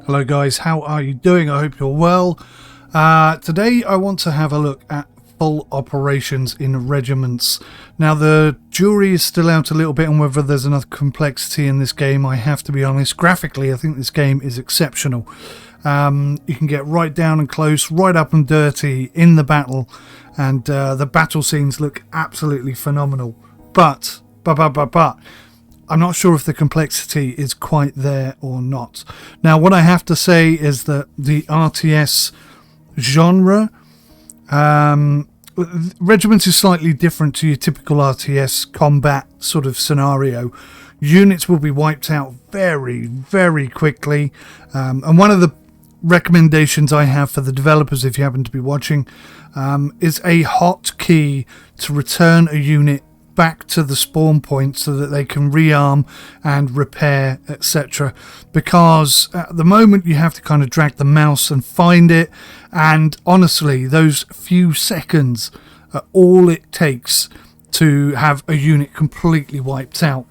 Hello guys, how are you doing? I hope you're well. Today I want to have a look at full operations in Regiments. Now the jury is still out a little bit on whether there's enough complexity in this game. I have to be honest, graphically I think this game is exceptional. You can get right down and close, right up and dirty in the battle, and the battle scenes look absolutely phenomenal. But I'm not sure if the complexity is quite there or not. Now, what I have to say is that the RTS genre, Regiments is slightly different to your typical RTS combat sort of scenario. Units will be wiped out very, very quickly. And one of the recommendations I have for the developers, if you happen to be watching, is a hotkey to return a unit back to the spawn point so that they can rearm and repair, etc. Because at the moment you have to kind of drag the mouse and find it, and honestly those few seconds are all it takes to have a unit completely wiped out.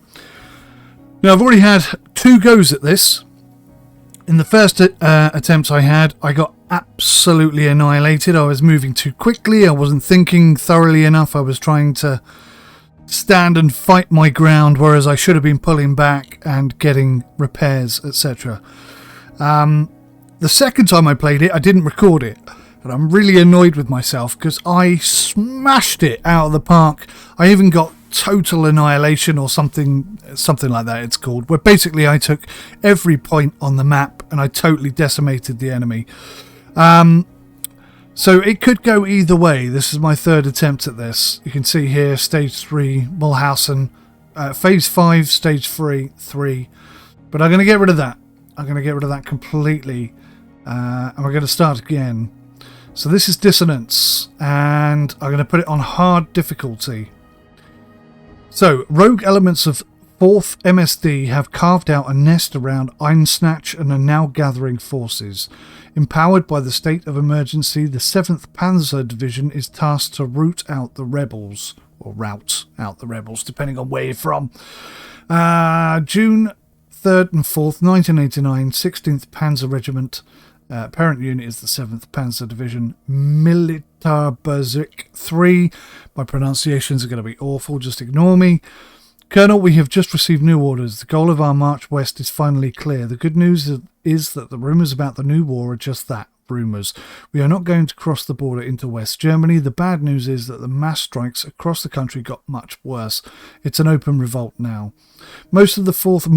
Now I've already had 2 goes at this. In the first attempts I got absolutely annihilated. I was moving too quickly, I wasn't thinking thoroughly enough, I was trying to stand and fight my ground, whereas I should have been pulling back and getting repairs, etc. The second time I played it, I didn't record it, and I'm really annoyed with myself because I smashed it out of the park. I even got total annihilation or something like that it's called, where basically I took every point on the map and I totally decimated the enemy. So it could go either way. This is my 3rd attempt at this. You can see here, Stage 3, Mulhausen, Phase 5, Stage 3. But I'm going to get rid of that. I'm going to get rid of that completely. And we're going to start again. So this is Dissonance, and I'm going to put it on hard difficulty. So, rogue elements of 4th MSD have carved out a nest around Einsnatch and are now gathering forces. Empowered by the state of emergency, the 7th Panzer Division is tasked to rout out the rebels, depending on where you're from. June 3rd and 4th, 1989, 16th Panzer Regiment. Parent unit is the 7th Panzer Division, Militarbezirk 3. My pronunciations are going to be awful, just ignore me. Colonel, we have just received new orders. The goal of our march west is finally clear. The good news is that the rumours about the new war are just that, rumours. We are not going to cross the border into West Germany. The bad news is that the mass strikes across the country got much worse. It's an open revolt now. Most of the 4th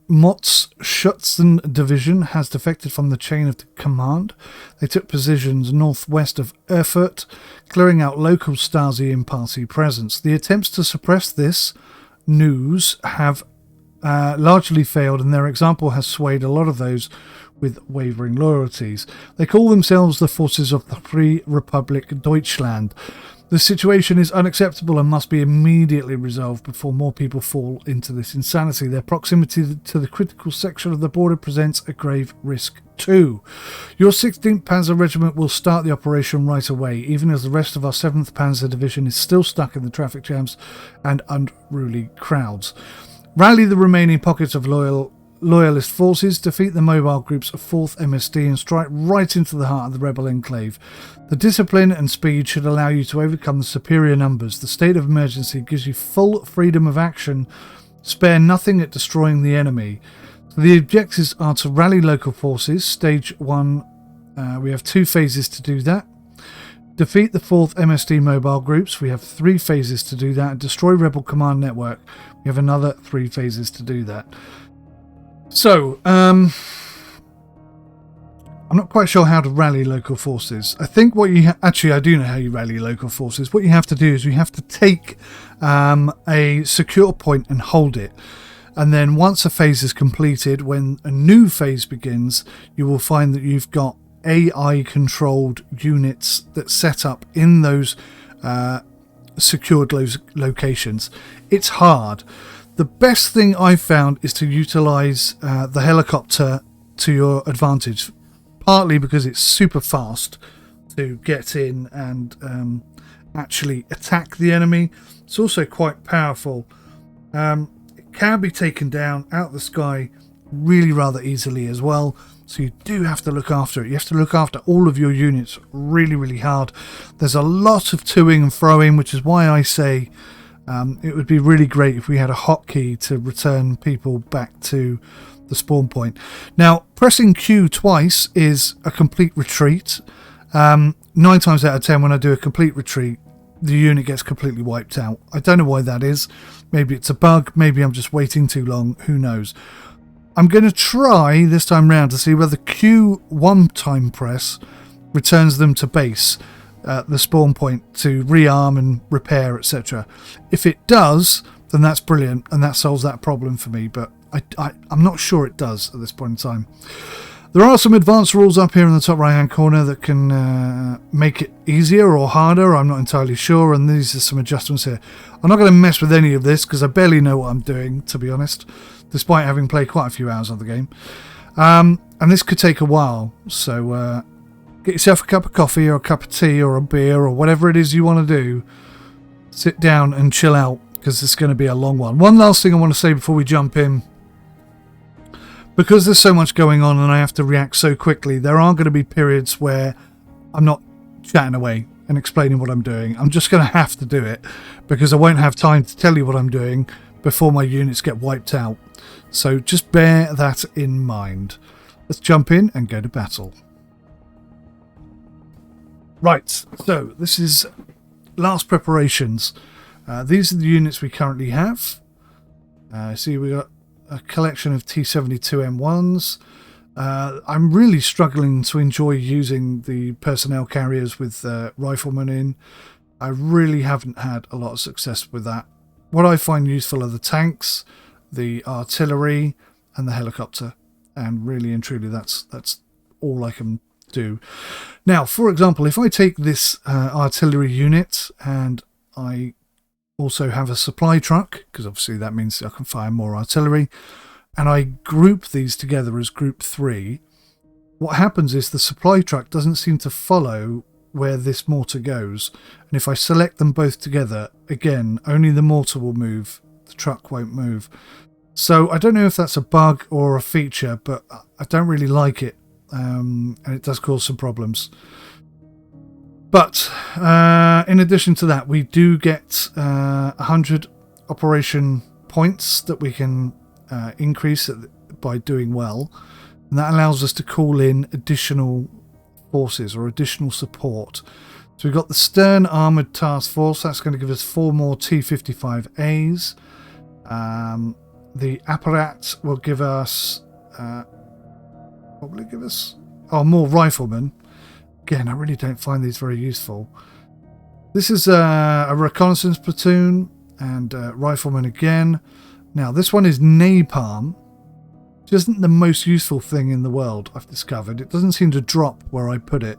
Motz-Schutzen Division has defected from the chain of command. They took positions northwest of Erfurt, clearing out local Stasi and party presence. The attempts to suppress this news have largely failed, and their example has swayed a lot of those with wavering loyalties. They call themselves the forces of the Free Republic Deutschland. The situation is unacceptable and must be immediately resolved before more people fall into this insanity. Their proximity to the critical section of the border presents a grave risk too. Your 16th Panzer Regiment will start the operation right away, even as the rest of our 7th Panzer Division is still stuck in the traffic jams and unruly crowds. Rally the remaining pockets of loyalist forces, defeat the mobile groups of 4th MSD and strike right into the heart of the rebel enclave. The discipline and speed should allow you to overcome the superior numbers. The state of emergency gives you full freedom of action. Spare nothing at destroying the enemy. The objectives are to rally local forces. Stage 1, we have 2 phases to do that. Defeat the 4th MSD mobile groups. We have 3 phases to do that. Destroy rebel command network. We have another 3 phases to do that. So, I'm not quite sure how to rally local forces. I think what you actually, I do know how you rally local forces. What you have to do is you have to take a secure point and hold it. And then once a phase is completed, when a new phase begins, you will find that you've got AI-controlled units that set up in those secured locations. It's hard. The best thing I've found is to utilise the helicopter to your advantage, partly because it's super fast to get in and actually attack the enemy. It's also quite powerful. It can be taken down out of the sky really rather easily as well. So you do have to look after it. You have to look after all of your units really, really hard. There's a lot of toing and froing, which is why I say it would be really great if we had a hotkey to return people back to the spawn point. Now, pressing Q twice is a complete retreat. 9 times out of 10 when I do a complete retreat, the unit gets completely wiped out. I don't know why that is. Maybe it's a bug. Maybe I'm just waiting too long. Who knows? I'm going to try this time round to see whether Q one-time press returns them to base, the spawn point, to rearm and repair, etc. If it does, then that's brilliant, and that solves that problem for me, but I'm not sure it does at this point in time. There are some advanced rules up here in the top right hand corner that can make it easier or harder. I'm not entirely sure, and these are some adjustments here. I'm not going to mess with any of this because I barely know what I'm doing, to be honest, despite having played quite a few hours of the game. And this could take a while, so get yourself a cup of coffee or a cup of tea or a beer or whatever it is you want to do. Sit down and chill out because it's going to be a long one. One last thing I want to say before we jump in. Because there's so much going on and I have to react so quickly, there are going to be periods where I'm not chatting away and explaining what I'm doing. I'm just going to have to do it because I won't have time to tell you what I'm doing before my units get wiped out. So just bear that in mind. Let's jump in and go to battle. Right, so this is last preparations. These are the units we currently have. See, we got a collection of T-72M1s. I'm really struggling to enjoy using the personnel carriers with riflemen in. I really haven't had a lot of success with that. What I find useful are the tanks, the artillery, and the helicopter. And really and truly, that's all I can do. Now, for example, if I take this artillery unit and I also have a supply truck, because obviously that means I can fire more artillery, and I group these together as group 3, what happens is the supply truck doesn't seem to follow where this mortar goes, and if I select them both together, again, only the mortar will move, the truck won't move. So I don't know if that's a bug or a feature, but I don't really like it, and it does cause some problems. But in addition to that, we do get 100 operation points that we can increase by doing well. And that allows us to call in additional forces or additional support. So we've got the Stern Armoured Task Force. That's going to give us 4 more T-55As. The Apparat will give us... what will it give us? Oh, more riflemen. Again, I really don't find these very useful. This is a reconnaissance platoon and riflemen again. Now, this one is napalm, which isn't the most useful thing in the world, I've discovered. It doesn't seem to drop where I put it.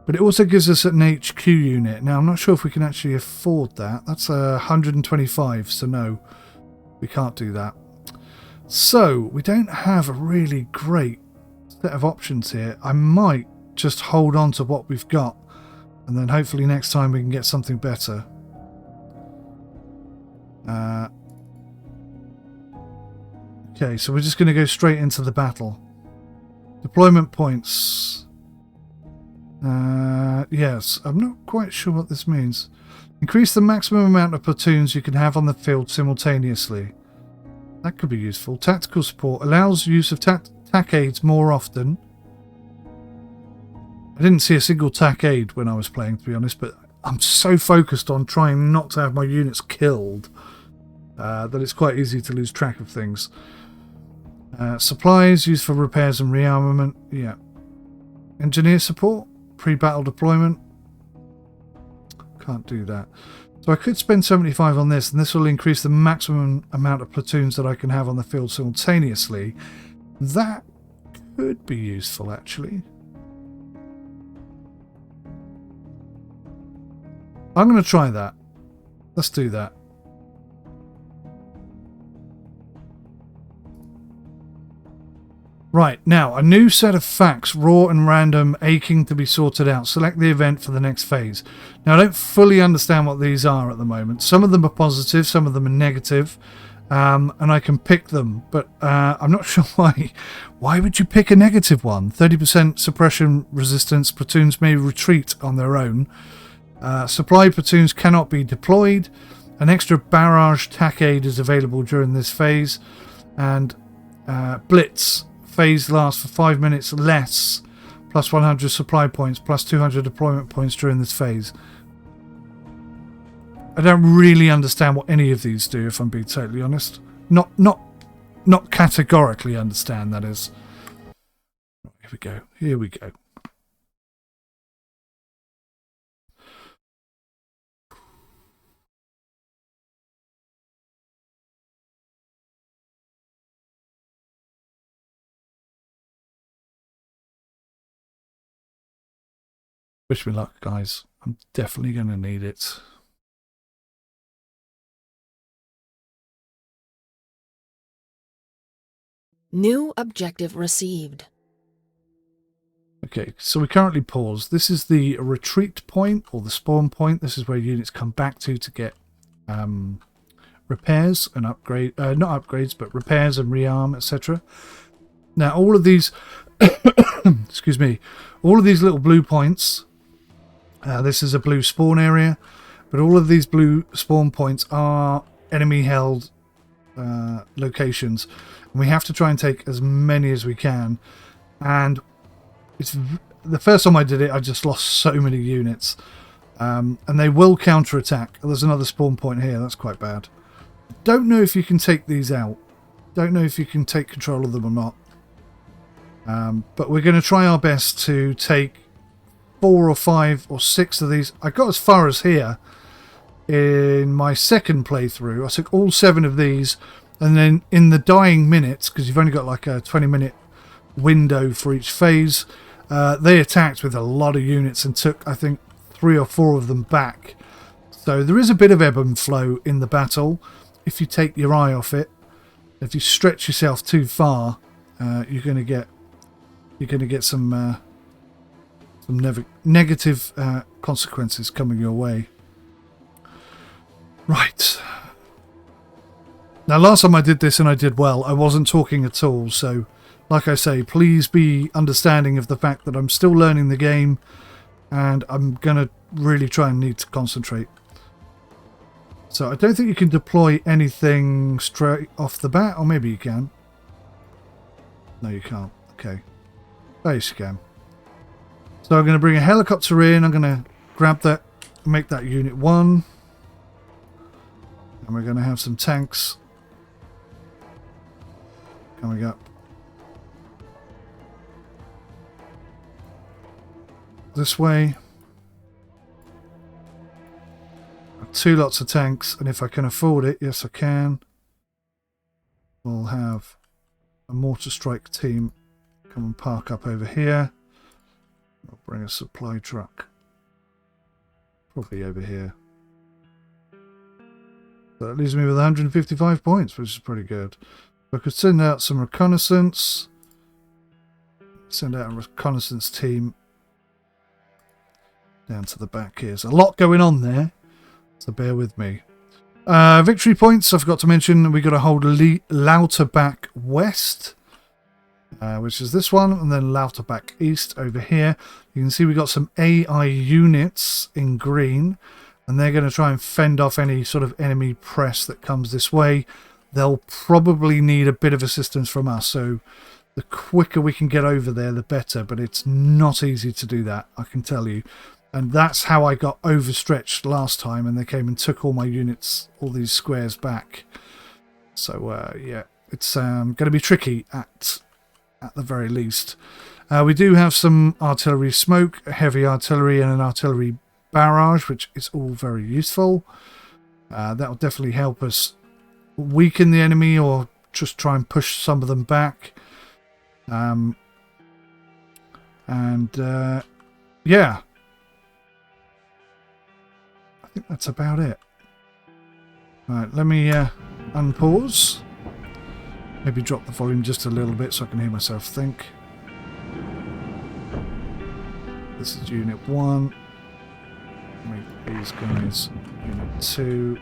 But it also gives us an HQ unit. Now, I'm not sure if we can actually afford that. That's 125, so no, we can't do that. So, we don't have a really great set of options here. I might just hold on to what we've got, and then hopefully next time we can get something better. Okay, so we're just going to go straight into the battle. Deployment points. Yes, I'm not quite sure what this means. Increase the maximum amount of platoons you can have on the field simultaneously. That could be useful. Tactical support allows use of TAC aids more often. I didn't see a single TAC aid when I was playing, to be honest, but I'm so focused on trying not to have my units killed that it's quite easy to lose track of things. Supplies used for repairs and rearmament. Yeah. Engineer support. Pre-battle deployment. Can't do that. So I could spend 75 on this, and this will increase the maximum amount of platoons that I can have on the field simultaneously. That could be useful, actually. I'm going to try that. Let's do that. Right, now, a new set of facts, raw and random, aching to be sorted out. Select the event for the next phase. Now, I don't fully understand what these are at the moment. Some of them are positive, some of them are negative. and I can pick them, but I'm not sure why. Why would you pick a negative one? 30% suppression resistance. Platoons may retreat on their own. Supply platoons cannot be deployed. An extra barrage tack aid is available during this phase, and Blitz phase lasts for 5 minutes less, plus 100 supply points, plus 200 deployment points during this phase. I don't really understand what any of these do, if I'm being totally honest. Not categorically understand, that is. Here we go. Here we go. Wish me luck, guys. I'm definitely going to need it. New objective received. Okay, so we currently pause. This is the retreat point, or the spawn point. This is where units come back to get repairs and upgrade, not upgrades, but repairs and rearm, etc. Now, all of these, excuse me, all of these little blue points, this is a blue spawn area, but all of these blue spawn points are enemy-held locations, and we have to try and take as many as we can. And it's the first time I did it, I just lost so many units, and they will counter-attack. There's another spawn point here. That's quite bad. Don't know if you can take these out. Don't know if you can take control of them or not. But we're going to try our best to take 4 or 5 or 6 of these. I got as far as here in my second playthrough. I took all 7 of these, and then in the dying minutes, because you've only got like a 20-minute window for each phase, they attacked with a lot of units and took, I think, 3 or 4 of them back. So there is a bit of ebb and flow in the battle if you take your eye off it. If you stretch yourself too far, you're going to get some negative consequences coming your way. Right. Now, last time I did this and I did well, I wasn't talking at all. So, like I say, please be understanding of the fact that I'm still learning the game, and I'm going to really try and need to concentrate. So, I don't think you can deploy anything straight off the bat, or maybe you can. No, you can't. Okay. Oh, yes, you can. So I'm going to bring a helicopter in. I'm going to grab that, make that unit 1. And we're going to have some tanks coming up. This way. 2 lots of tanks, and if I can afford it, yes I can, we'll have a mortar strike team come and park up over here. I'll bring a supply truck probably over here. So that leaves me with 155 points, which is pretty good. I could send out some reconnaissance. Send out a reconnaissance team down to the back here. There's a lot going on there, so bear with me. Victory points, I forgot to mention, we got to hold Lauterbach West, which is this one, and then Lauterbach East over here. You can see we got some AI units in green, and they're going to try and fend off any sort of enemy press that comes this way. They'll probably need a bit of assistance from us, so the quicker we can get over there, the better, but it's not easy to do that, I can tell you. And that's how I got overstretched last time, and they came and took all my units, all these squares back. So, yeah, it's going to be tricky at the very least. We do have some artillery smoke, heavy artillery, and an artillery barrage, which is all very useful. That will definitely help us weaken the enemy or just try and push some of them back. Yeah. I think that's about it. Right, let me unpause. Maybe drop the volume just a little bit so I can hear myself think. This is Unit 1. Make these guys Unit 2.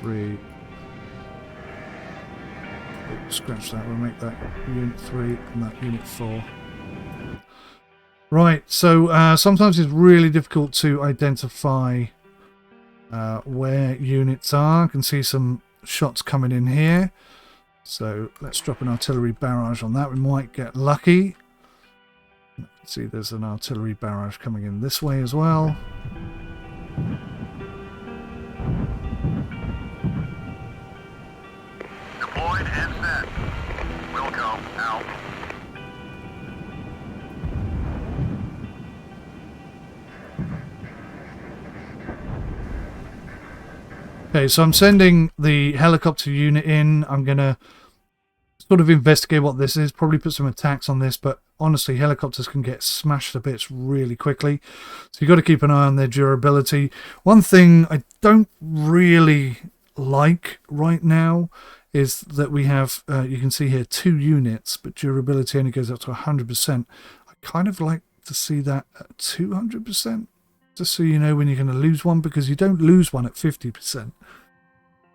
3. Oh, scratch that. We'll make that Unit 3 and that Unit 4. Right, so sometimes it's really difficult to identify where units are. I can see some shots coming in here. So let's drop an artillery barrage on that. We might get lucky. See, there's an artillery barrage coming in this way as well. Deployed and set. Will go. Out. Okay, so I'm sending the helicopter unit in. I'm going to sort of investigate what this is, probably put some attacks on this, but honestly, helicopters can get smashed to bits really quickly. So you've got to keep an eye on their durability. One thing I don't really like right now is that we have, you can see here, 2 units, but durability only goes up to 100%. I kind of like to see that at 200%, just so you know when you're going to lose one, because you don't lose one at 50%. It's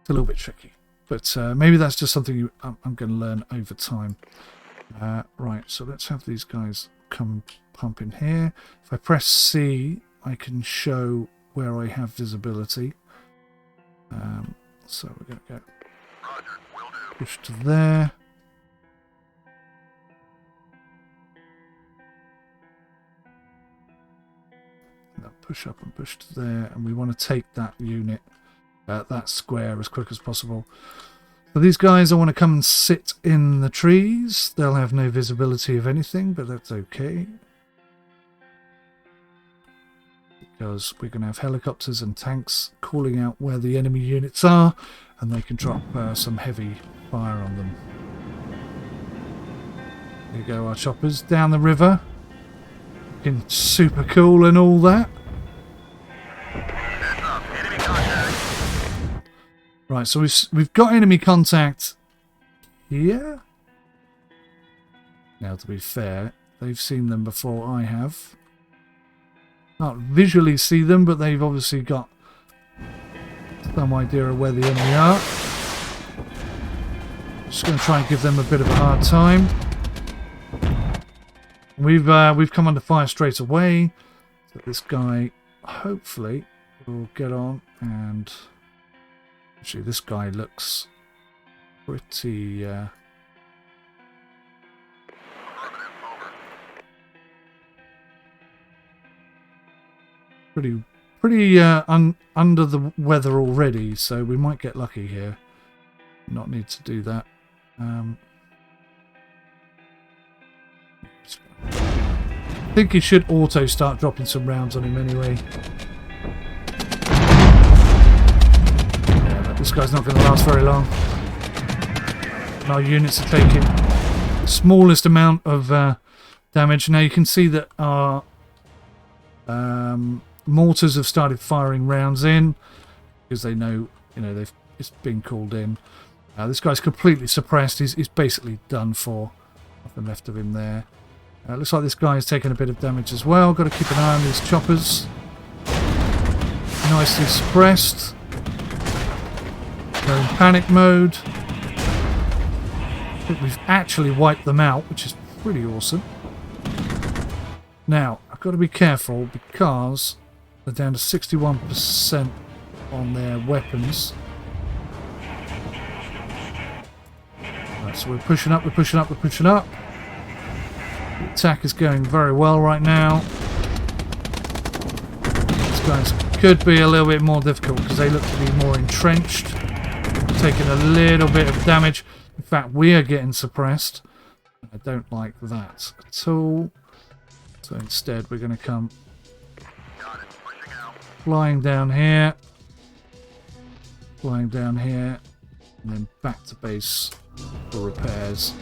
a little bit tricky. But maybe that's just something I'm going to learn over time. Right, so let's have these guys come pump in here. If I press C, I can show where I have visibility. So we're going to go push to there. And then push up and push to there. And we want to take that unit, that square, as quick as possible. So these guys, I want to come and sit in the trees. They'll have no visibility of anything, but that's okay. Because we're going to have helicopters and tanks calling out where the enemy units are, and they can drop some heavy fire on them. There you go, our choppers down the river. Looking super cool and all that. Right, so we've got enemy contact here. Now, to be fair, they've seen them before I have. Can't visually see them, but they've obviously got some idea of where the enemy are. Just going to try and give them a bit of a hard time. We've come under fire straight away. So this guy, hopefully, will get on and... Actually, this guy looks pretty... pretty under the weather already, so we might get lucky here. Not need to do that. I think he should auto start dropping some rounds on him anyway. This guy's not going to last very long. And our units are taking the smallest amount of damage. Now you can see that our mortars have started firing rounds in because they know, it's been called in. This guy's completely suppressed. He's basically done for. Nothing left of him there. Looks like this guy is taking a bit of damage as well. Got to keep an eye on these choppers. Nicely suppressed. They're in panic mode. I think we've actually wiped them out, which is pretty awesome. Now, I've got to be careful because they're down to 61% on their weapons. Right, so we're pushing up, we're pushing up, we're pushing up. The attack is going very well right now. These guys could be a little bit more difficult because they look to be more entrenched. Taking a little bit of damage. In fact, we are getting suppressed. I don't like that at all. So instead, we're going to come flying down here. Flying down here. And then back to base for repairs.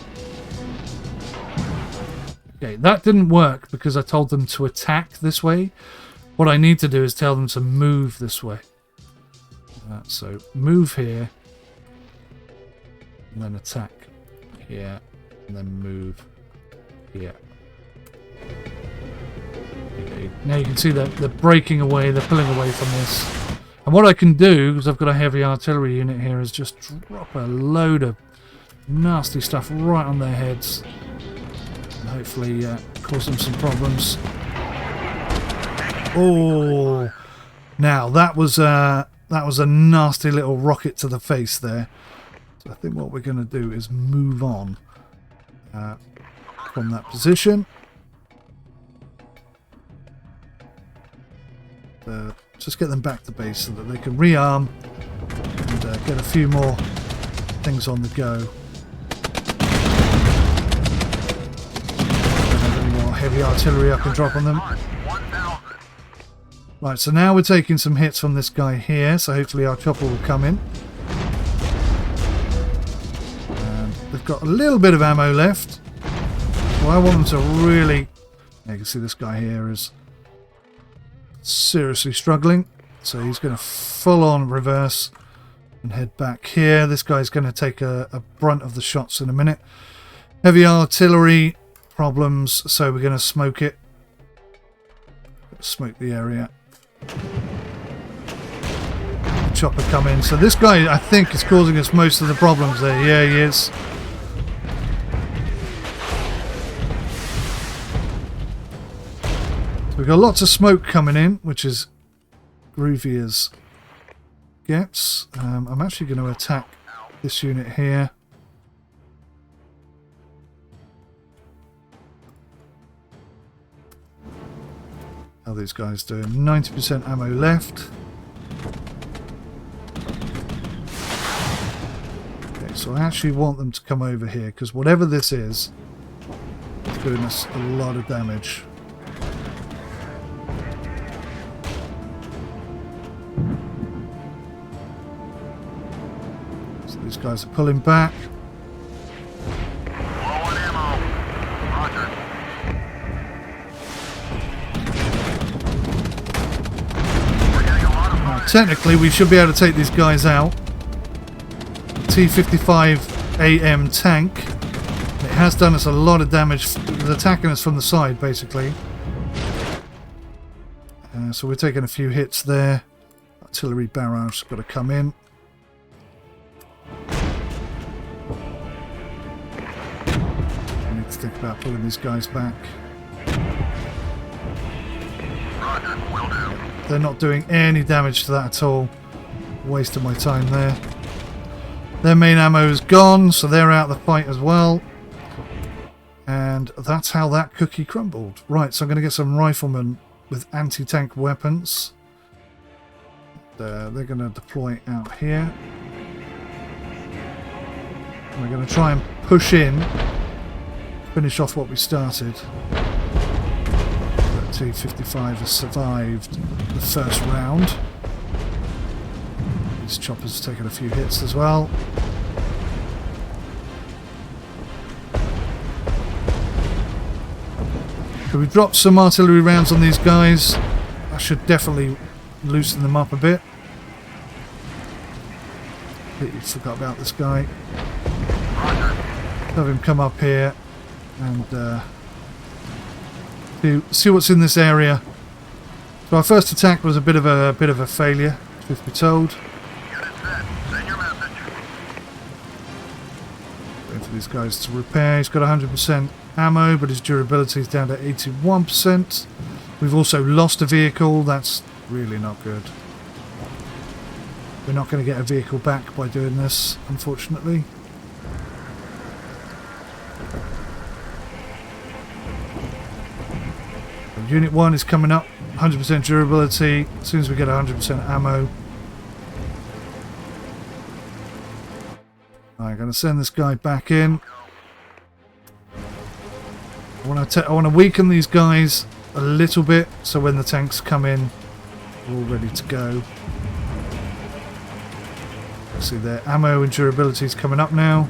Okay, that didn't work because I told them to attack this way. What I need to do is tell them to move this way. So move here. And then attack here, and then move here. Okay. Now you can see that they're breaking away, they're pulling away from this. And what I can do, because I've got a heavy artillery unit here, is just drop a load of nasty stuff right on their heads. And hopefully cause them some problems. Oh, now that was a nasty little rocket to the face there. So I think what we're going to do is move on from that position. Just get them back to base so that they can rearm and get a few more things on the go. Don't have any more heavy artillery I can drop on them. Right, so now we're taking some hits from this guy here, so hopefully our chopper will come in. And they've got a little bit of ammo left. Well, I want them to really... You can see this guy here is seriously struggling, so he's going to full on reverse and head back here. This guy's going to take a brunt of the shots in a minute. Heavy artillery problems, so we're going to smoke it. Smoke the area. Chopper come in. So this guy, I think, is causing us most of the problems there. Yeah, he is. So we've got lots of smoke coming in, which is groovy as gets. I'm actually going to attack this unit here. How are these guys doing? 90% ammo left. Okay, so I actually want them to come over here because whatever this is, it's doing us a lot of damage. So these guys are pulling back. Technically, we should be able to take these guys out. T-55 AM tank. It has done us a lot of damage. It's attacking us from the side, basically. So we're taking a few hits there. Artillery barrage got to come in. I need to think about pulling these guys back. They're not doing any damage to that at all. Wasted my time there. Their main ammo is gone, so they're out of the fight as well. And that's how that cookie crumbled. Right, so I'm going to get some riflemen with anti-tank weapons. They're going to deploy out here. And we're going to try and push in, finish off what we started. T-55 has survived the first round. These choppers taking a few hits as well. So we've dropped some artillery rounds on these guys. I should definitely loosen them up a bit. Completely forgot about this guy. Have him come up here and to see what's in this area. So our first attack was a bit of a failure, truth be told. Waiting for these guys to repair. He's got 100% ammo, but his durability is down to 81%. We've also lost a vehicle. That's really not good. We're not going to get a vehicle back by doing this, unfortunately. Unit 1 is coming up, 100% durability, as soon as we get 100% ammo. I'm going to send this guy back in. I want to weaken these guys a little bit, so when the tanks come in, we're all ready to go. See, their ammo and durability is coming up now.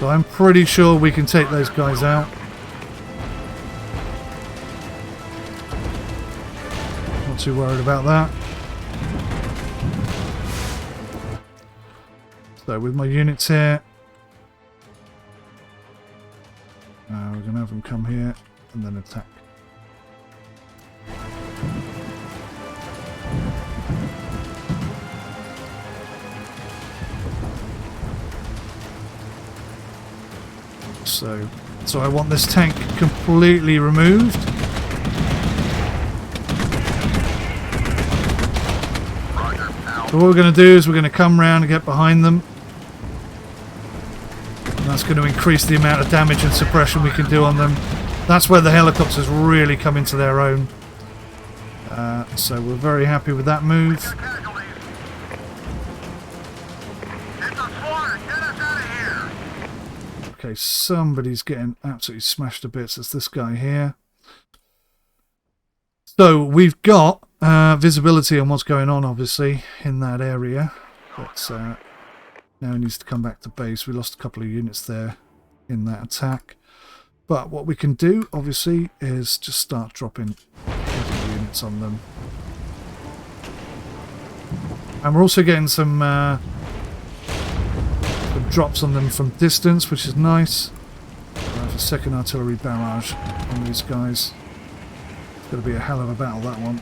So I'm pretty sure we can take those guys out. Not too worried about that. So with my units here, we're going to have them come here and then attack. So I want this tank completely removed. So what we're going to do is we're going to come round and get behind them. And that's going to increase the amount of damage and suppression we can do on them. That's where the helicopters really come into their own. So we're very happy with that move. Okay, somebody's getting absolutely smashed to bits. It's this guy here. So we've got visibility on what's going on, obviously, in that area. But now he needs to come back to base. We lost a couple of units there in that attack. But what we can do, obviously, is just start dropping units on them. And we're also getting some drops on them from distance, which is nice. We'll have a second artillery barrage on these guys. It's going to be a hell of a battle, that one.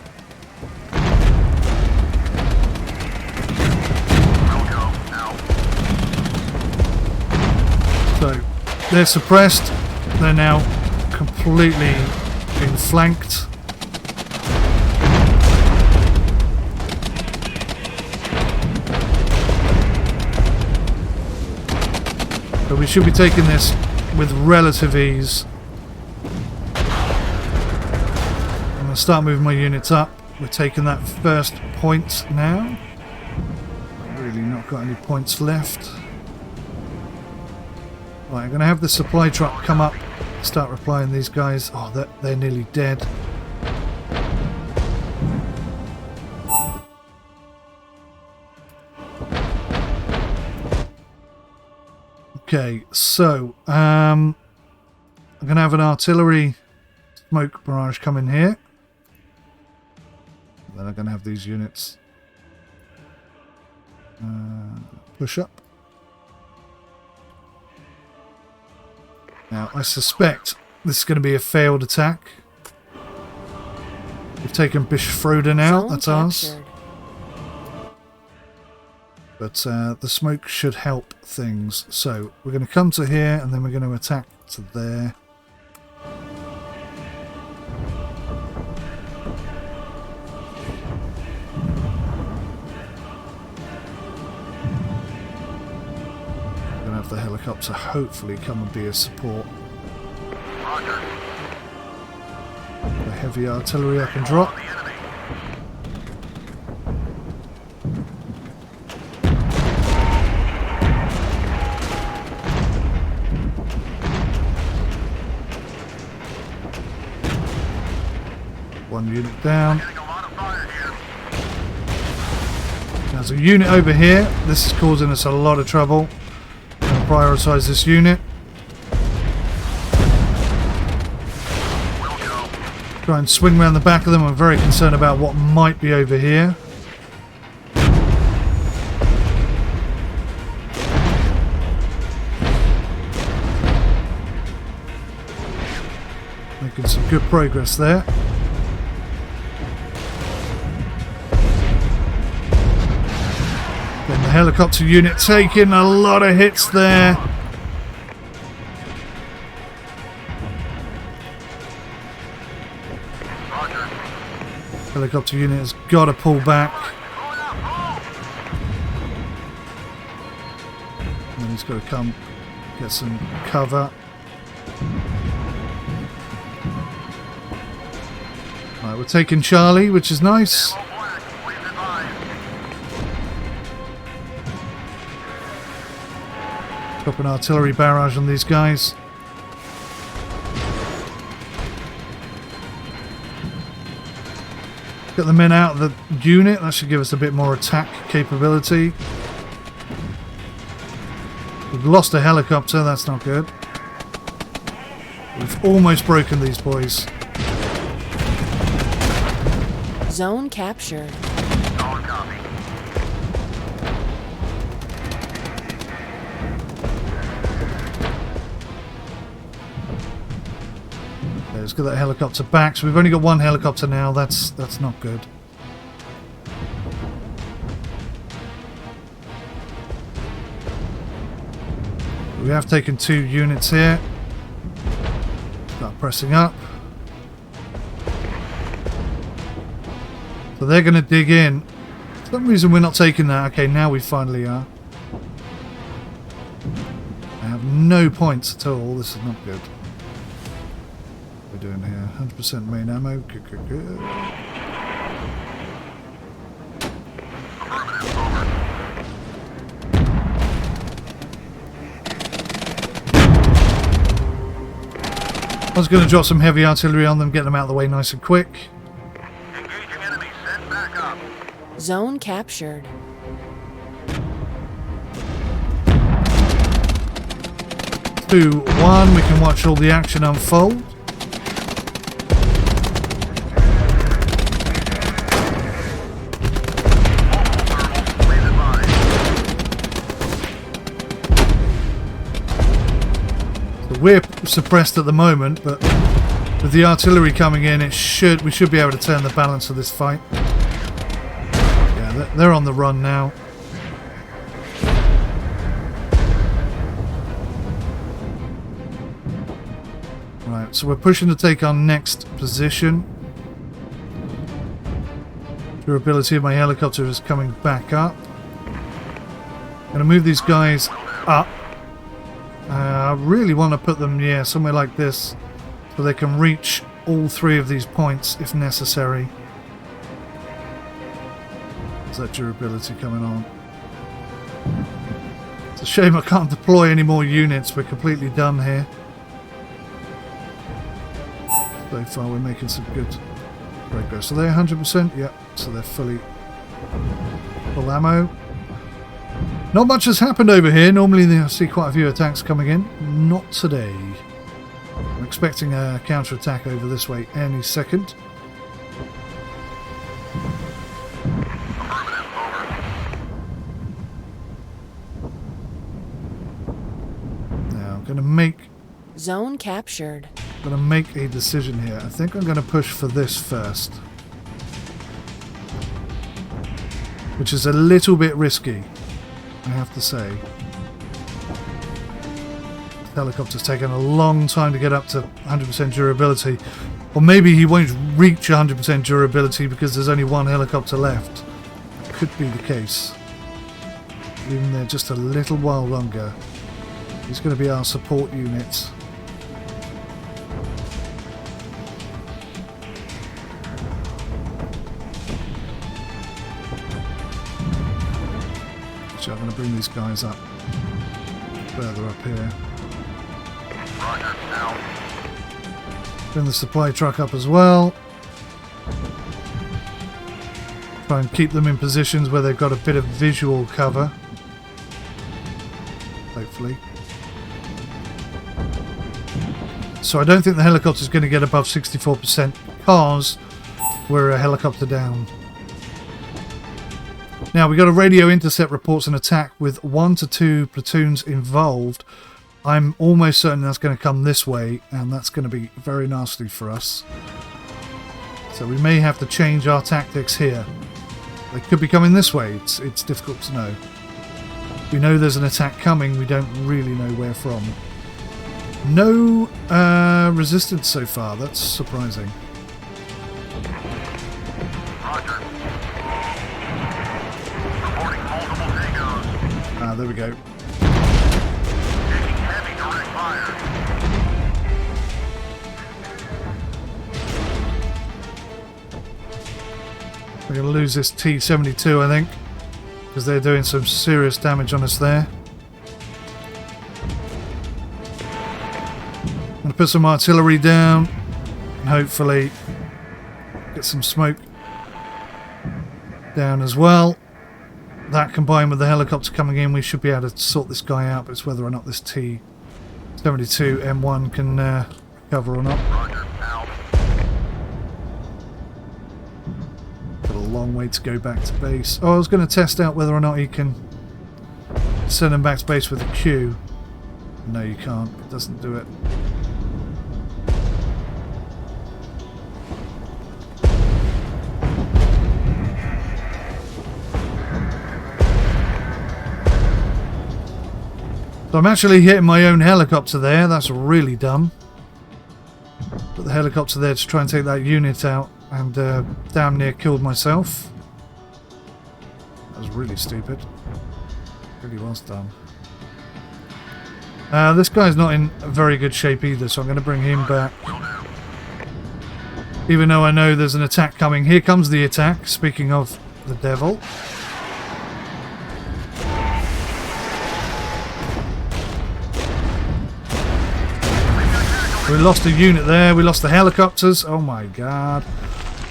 So they're suppressed. They're now completely being flanked. So we should be taking this with relative ease. I'm going to start moving my units up. We're taking that first point now. Really not got any points left. Right, I'm going to have the supply truck come up, start replying these guys. Oh, they're nearly dead. Okay, so I'm going to have an artillery smoke barrage come in here. Then I'm going to have these units push up. Now, I suspect this is going to be a failed attack. We've taken Bischofroden out, that's ours. But the smoke should help things. So we're going to come to here and then we're going to attack to there. We're going to have the helicopter hopefully come and be a support. The heavy artillery I can drop. One unit down. There's a unit over here. This is causing us a lot of trouble. I'm going to prioritise this unit. Try and swing around the back of them. I'm very concerned about what might be over here. Making some good progress there. Then the helicopter unit taking a lot of hits there. Helicopter unit has got to pull back. And he's got to come get some cover. Right, we're taking Charlie, which is nice. Drop an artillery barrage on these guys. Get the men out of the unit. That should give us a bit more attack capability. We've lost a helicopter, that's not good. We've almost broken these boys. Zone captured. Solid copy. Okay, let's get that helicopter back. So we've only got one helicopter now, that's not good. We have taken 2 units here. Start pressing up. So they're going to dig in. For some reason we're not taking that. Okay, now we finally are. I have no points at all. This is not good. What are we doing here? 100% main ammo. Good, good, good. I was going to drop some heavy artillery on them, get them out of the way nice and quick. Engaging enemy. Send back up. Zone captured. 2-1, we can watch all the action unfold. Please advise. So we're suppressed at the moment, but with the artillery coming in, we should be able to turn the balance of this fight. Yeah, they're on the run now. Right, so we're pushing to take our next position. Durability of my helicopter is coming back up. I'm going to move these guys up. I really want to put them, yeah, somewhere like this, so they can reach all 3 of these points if necessary. Is that durability coming on? It's a shame I can't deploy any more units. We're completely done here. So far we're making some good progress. So they're 100%? Yep. So they're full ammo. Not much has happened over here. Normally I see quite a few attacks coming in. Not today. I'm expecting a counter-attack over this way any second. Now I'm going to make Zone captured. a decision here. I think I'm going to push for this first, which is a little bit risky, I have to say. The helicopter's taken a long time to get up to 100% durability, or maybe he won't reach 100% durability because there's only one helicopter left. Could be the case. Even there just a little while longer. He's going to be our support unit. I'm going to bring these guys up further up here. Roger. Out. Bring the supply truck up as well. Try and keep them in positions where they've got a bit of visual cover. Hopefully. So I don't think the helicopter's going to get above 64% because we're a helicopter down. Now, we got a radio intercept reports an attack with 1 to 2 platoons involved. I'm almost certain that's going to come this way, and that's going to be very nasty for us. So we may have to change our tactics here. They could be coming this way. It's difficult to know. We know there's an attack coming. We don't really know where from. No resistance so far. That's surprising. Roger. Reporting multiple tangos. Ah, there we go. Taking heavy direct fire. We're going to lose this T-72, I think, because they're doing some serious damage on us there. I'm going to put some artillery down and hopefully get some smoke down as well. that combined with the helicopter coming in, we should be able to sort this guy out, but it's whether or not this T-72 M1 can recover or not. Roger. Out. Got a long way to go back to base. Oh, I was going to test out whether or not he can send him back to base with a Q. No, you can't. It doesn't do it. So I'm actually hitting my own helicopter there. That's really dumb. Put the helicopter there to try and take that unit out, and damn near killed myself. That was really stupid. Really was dumb. This guy's not in very good shape either, so I'm going to bring him back. Even though I know there's an attack coming. Here comes the attack, speaking of the devil. We lost a unit there, we lost the helicopters. Oh my god.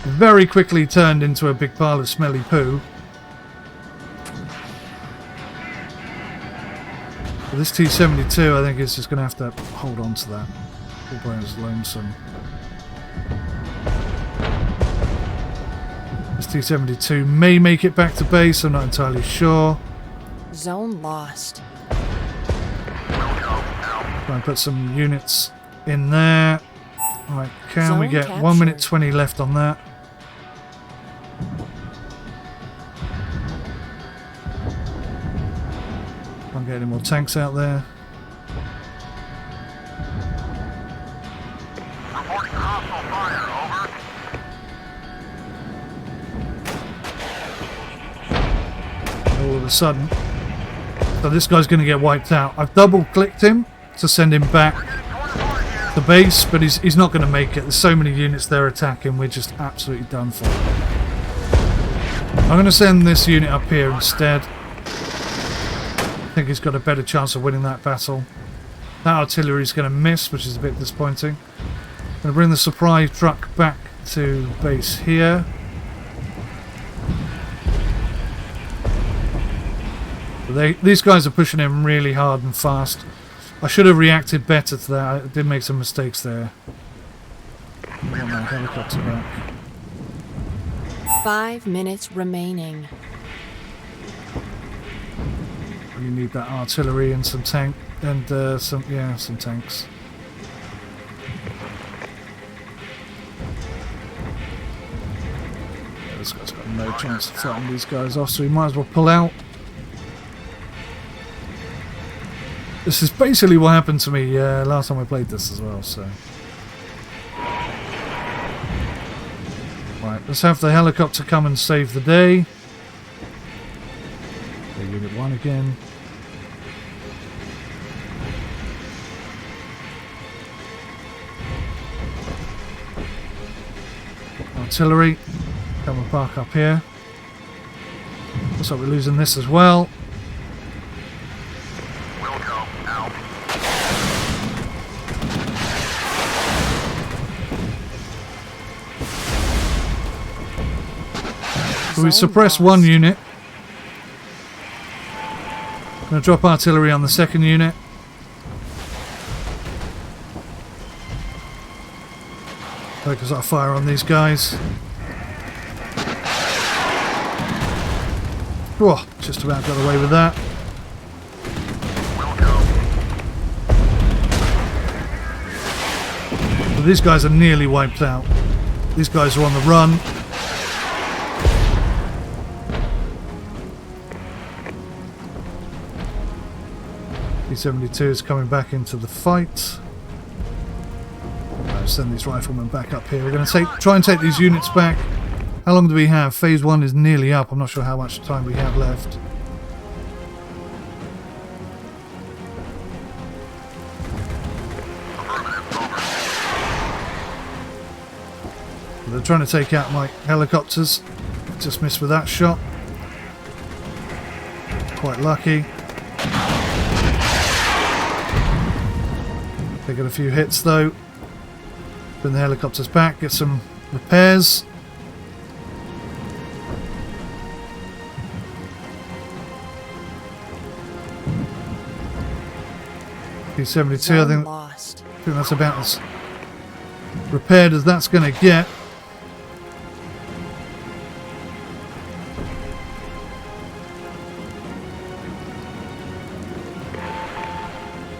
Very quickly turned into a big pile of smelly poo. But this T-72, I think, is just going to have to hold on to that. Poor Brown's lonesome. This T-72 may make it back to base, I'm not entirely sure. Zone lost. Try and put some units in there. Right, can we Zone get captured. 1 minute 20 left on that? Can't get any more tanks out there. Reporting hostile fire. Over. All of a sudden, so this guy's going to get wiped out. I've double clicked him to send him back to base, but he's not going to make it. There's so many units there attacking, we're just absolutely done for. I'm going to send this unit up here instead. I think he's got a better chance of winning that battle. That artillery's going to miss, which is a bit disappointing. I'm going to bring the supply truck back to base here. These guys are pushing him really hard and fast. I should have reacted better to that. I did make some mistakes there. I want my helicopter back. 5 minutes remaining. You need that artillery and some tank and some tanks. Yeah, this guy's got no chance of fighting these guys off, so he might as well pull out. This is basically what happened to me last time I played this as well, so... Right, let's have the helicopter come and save the day. Okay, Unit 1 again. Artillery. Come and park up here. Looks like we're losing this as well. So we suppress one unit. Going to drop artillery on the second unit. Focus our fire on these guys. Whoa, just about got away with that. But these guys are nearly wiped out. These guys are on the run. T-72 is coming back into the fight. Send these riflemen back up here. We're going to try and take these units back. How long do we have? Phase 1 is nearly up. I'm not sure how much time we have left. They're trying to take out my helicopters. Just missed with that shot. Quite lucky. They got a few hits though. Bring the helicopters back, get some repairs. T-72, I Zone think lost. that's about as repaired as that's going to get.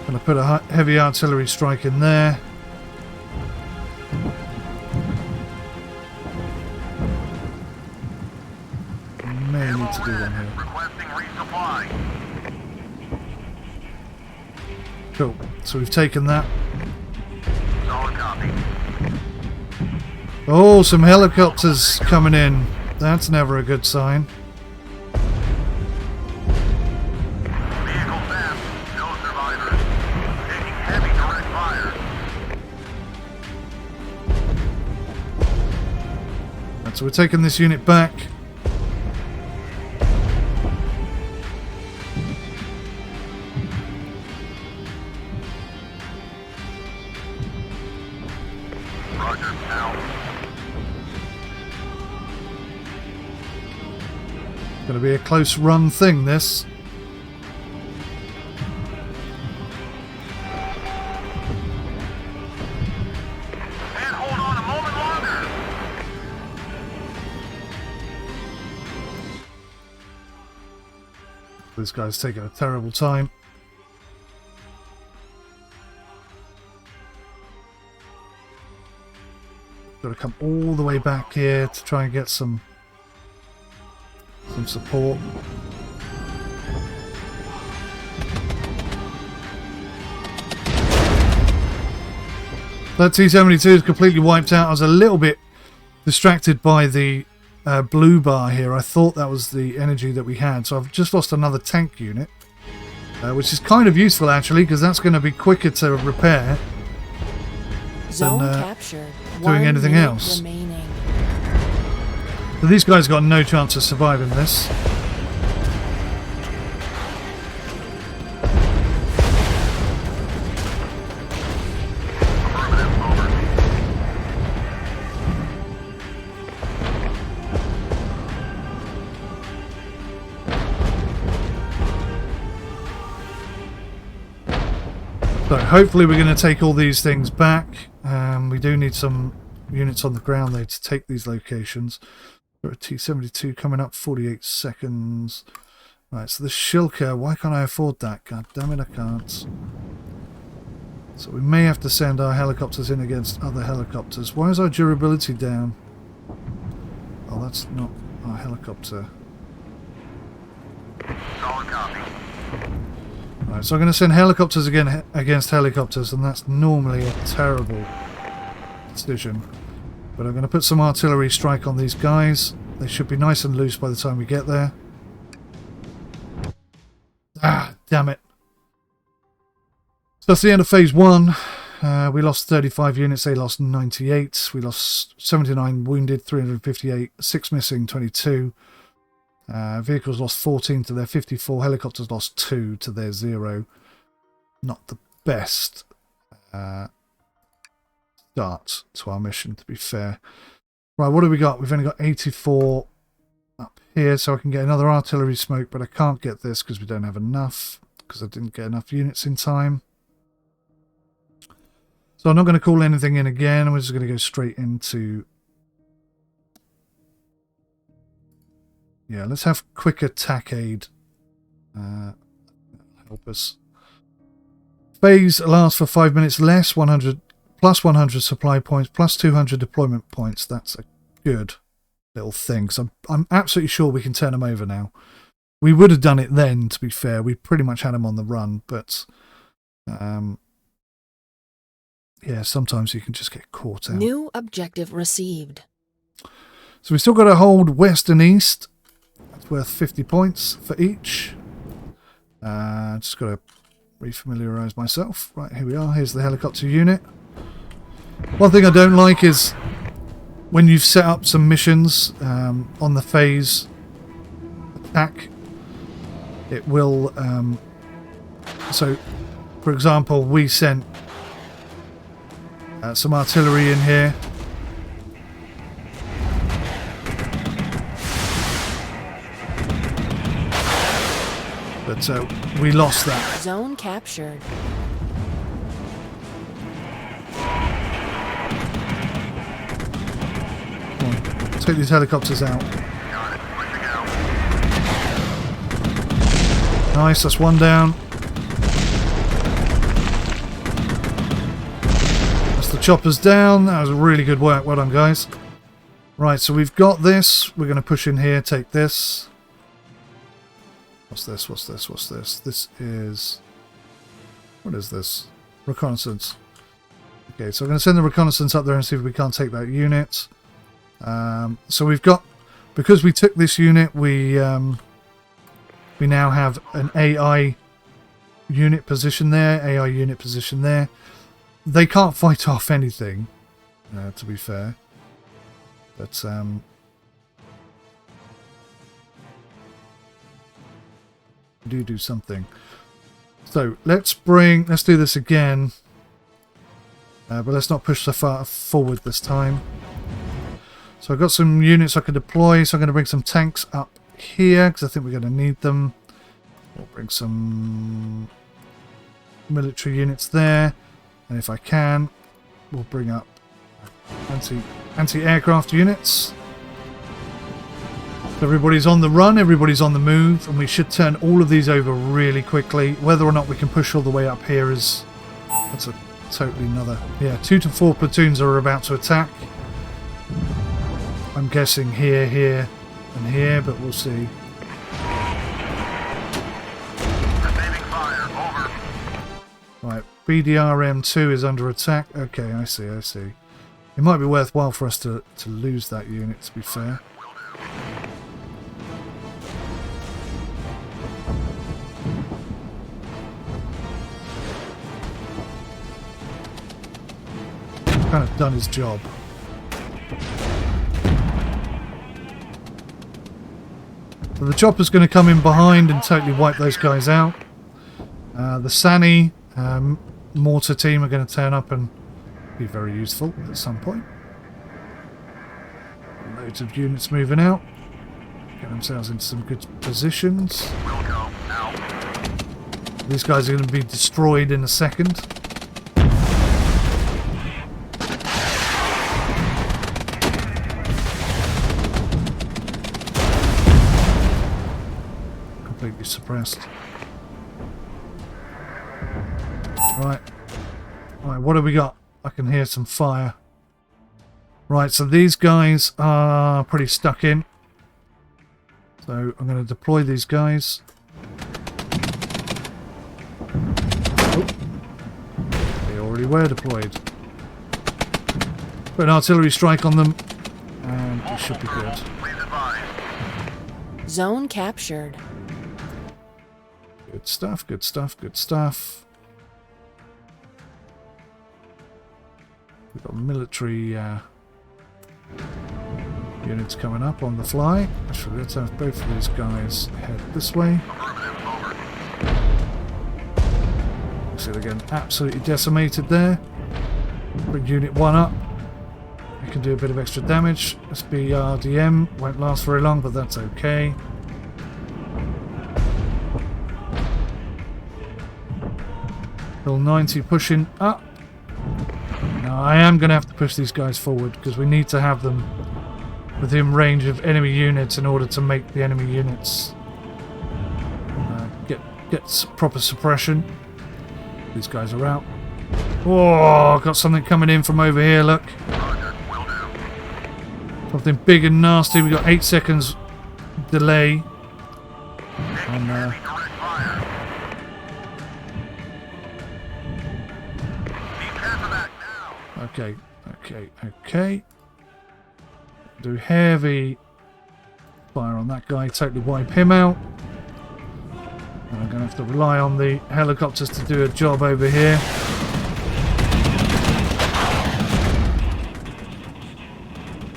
Going to put a heavy artillery strike in there. May need to do one here. Requesting resupply. Cool. So we've taken that. Solid copy. Oh, some helicopters coming in. That's never a good sign. Vehicle fast. No survivors. Taking heavy direct fire. Right, so we're taking this unit back. Roger. Now. Going to be a close run thing, this. And hold on a moment longer. This guy's taking a terrible time. Got to come all the way back here to try and get some support. That T-72 is completely wiped out. I was a little bit distracted by the blue bar here. I thought that was the energy that we had, so I've just lost another tank unit, which is kind of useful actually, because that's going to be quicker to repair Zone than captured. doing 1 anything minute else. Remaining. So these guys got no chance of surviving this. Affirmative. Over. So hopefully we're going to take all these things back. We do need some units on the ground there to take these locations. Got a T-72 coming up, 48 seconds. Right, so the Shilka, why can't I afford that? God damn it, I can't. So we may have to send our helicopters in against other helicopters. Why is our durability down? Oh, that's not our helicopter. Solid copy. Right, so I'm going to send helicopters again against helicopters, and that's normally a terrible decision. But I'm going to put some artillery strike on these guys. They should be nice and loose by the time we get there. Ah, damn it. So that's the end of phase 1. We lost 35 units, they lost 98. We lost 79 wounded, 358, 6 missing, 22. Vehicles lost 14 to their 54. Helicopters lost 2 to their 0. Not the best start to our mission, to be fair. Right, what have we got? We've only got 84 up here, so I can get another artillery smoke, but I can't get this because we don't have enough, because I didn't get enough units in time. So I'm not going to call anything in again. We're just going to go straight into... Yeah, let's have quick attack aid help us. Phase lasts for 5 minutes less, 100 plus 100 supply points, plus 200 deployment points. That's a good little thing. So I'm absolutely sure we can turn them over now. We would have done it then, to be fair. We pretty much had them on the run, but yeah, sometimes you can just get caught out. New objective received. So we still got to hold west and east. That's worth 50 points for each. Just got to refamiliarize myself. Right, here we are. Here's the helicopter unit. One thing I don't like is when you've set up some missions on the phase attack, it will... so, for example, we sent some artillery in here. But we lost that. Zone captured. Take these helicopters out. Got it. Good to go. Nice, that's one down. That's the choppers down. That was really good work. Well done, guys. Right, so we've got this. We're going to push in here, take this. What's this? What's this? What's this? This is... What is this? Reconnaissance. Okay, so we're going to send the reconnaissance up there and see if we can't take that unit. So we've got... Because we took this unit, we now have an AI unit position there. AI unit position there. They can't fight off anything, to be fair. But, do something. So, let's do this again. But let's not push so far forward this time. So I've got some units I can deploy, so I'm going to bring some tanks up here, because I think we're going to need them. We'll bring some military units there. And if I can, we'll bring up anti-aircraft units. Everybody's on the run, everybody's on the move, and we should turn all of these over really quickly. Whether or not we can push all the way up here is... That's a totally another... Yeah, 2 to 4 platoons are about to attack. I'm guessing here, here, and here, but we'll see. Receiving fire. Over. Right, BDRM-2 is under attack. Okay, I see, I see. It might be worthwhile for us to lose that unit, to be fair. Kind of done his job. So the chopper's going to come in behind and totally wipe those guys out. The Sani mortar team are going to turn up and be very useful at some point. Loads of units moving out. Get themselves into some good positions. Will go. Out. These guys are going to be destroyed in a second. Completely suppressed. Right. Right, what have we got? I can hear some fire. Right, so these guys are pretty stuck in. So I'm going to deploy these guys. Oh. They already were deployed. Put an artillery strike on them, and it should be good. Please advise. Zone captured. Good stuff, good stuff, good stuff. We've got military units coming up on the fly. Actually, let's have both of these guys head this way. See, they're getting absolutely decimated there. Bring Unit 1 up. We can do a bit of extra damage. SBRDM won't last very long, but that's okay. Bill 90 pushing up. Now I am going to have to push these guys forward because we need to have them within range of enemy units in order to make the enemy units get proper suppression. These guys are out. Oh, got something coming in from over here, look. Something big and nasty. We got 8 seconds delay. And, okay. Do heavy fire on that guy, totally wipe him out. And I'm going to have to rely on the helicopters to do a job over here.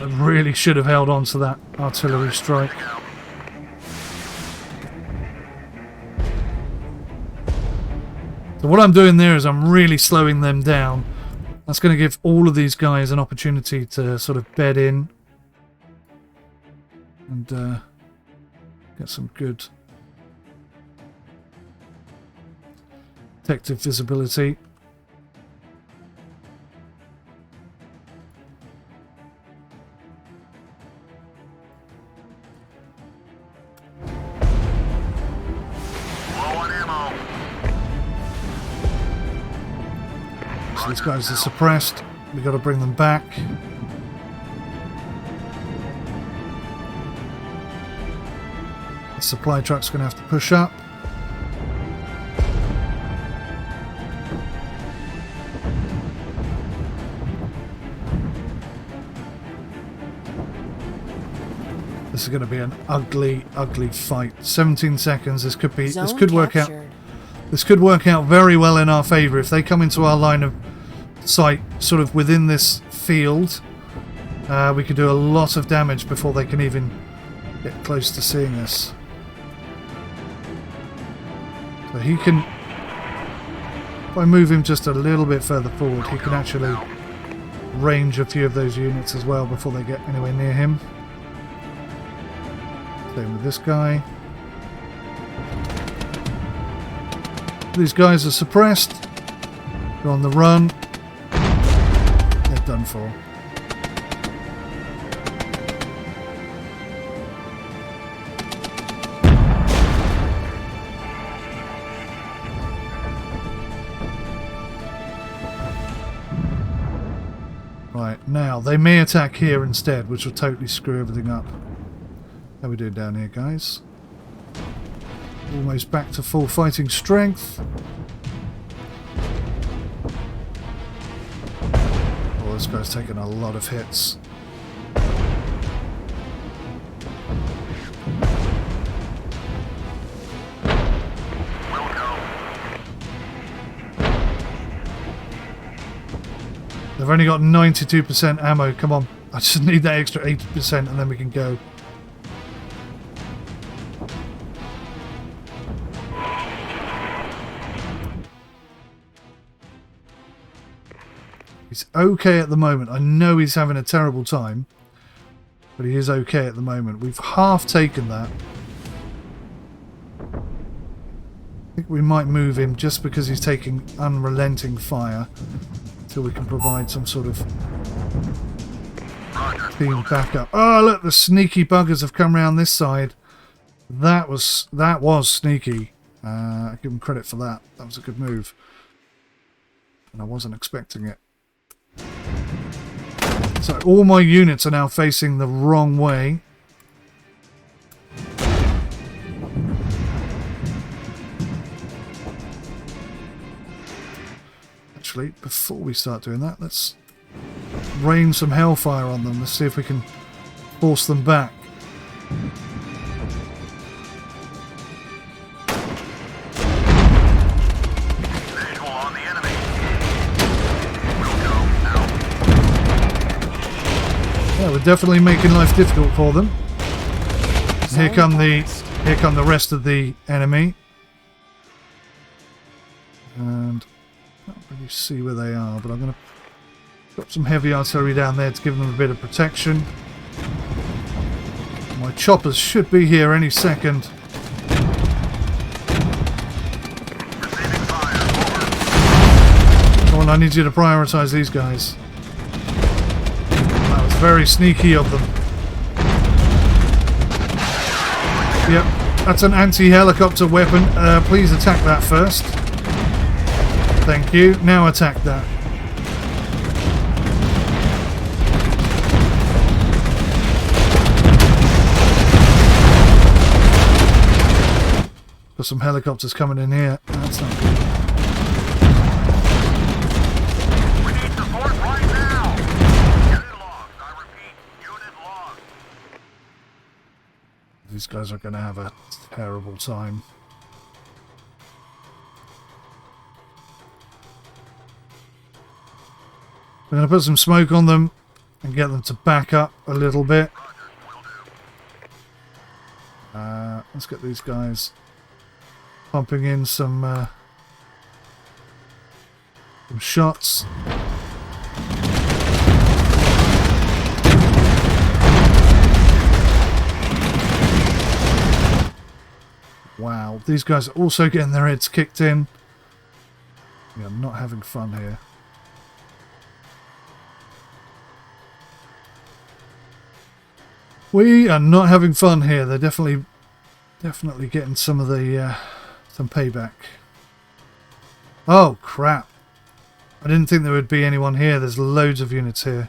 I really should have held on to that artillery strike. So what I'm doing there is I'm really slowing them down. That's going to give all of these guys an opportunity to sort of bed in and get some good detective visibility. ammo. So these guys are suppressed. We got to bring them back. The supply truck's going to have to push up. This is going to be an ugly, ugly fight. 17 seconds. This could be. This could work out. This could work out very well in our favour if they come into our line of sight, sort of within this field. We could do a lot of damage before they can even get close to seeing us. So he can. If I move him just a little bit further forward, he can actually range a few of those units as well before they get anywhere near him. Same with this guy. These guys are suppressed. They're on the run. They're done for. Right, now they may attack here instead, which will totally screw everything up. How are we doing down here, guys? Almost back to full fighting strength. Oh, this guy's taken a lot of hits. They've only got 92% ammo. Come on. I just need that extra 80% and then we can go. He's okay at the moment. I know he's having a terrible time, but he is okay at the moment. We've half taken that. I think we might move him just because he's taking unrelenting fire until we can provide some sort of team backup. Oh, look, the sneaky buggers have come around this side. That was sneaky. I give him credit for that. That was a good move. And I wasn't expecting it. So all my units are now facing the wrong way. Actually, before we start doing that, let's rain some hellfire on them. Let's see if we can force them back. Yeah, we're definitely making life difficult for them. Here come the rest of the enemy. And I can't really see where they are, but I'm going to drop some heavy artillery down there to give them a bit of protection. My choppers should be here any second. Come on, I need you to prioritize these guys. That was very sneaky of them. Yep, that's an anti-helicopter weapon. Please attack that first. Thank you. Now attack that. Got some helicopters coming in here. That's not good. We need support right now. Unit lost. I repeat, unit lost. These guys are going to have a terrible time. We're going to put some smoke on them and get them to back up a little bit. Let's get these guys pumping in some shots. Wow, these guys are also getting their heads kicked in. We are not having fun here. We are not having fun here. They're definitely getting some of the Some payback. Oh, crap. I didn't think there would be anyone here. There's loads of units here.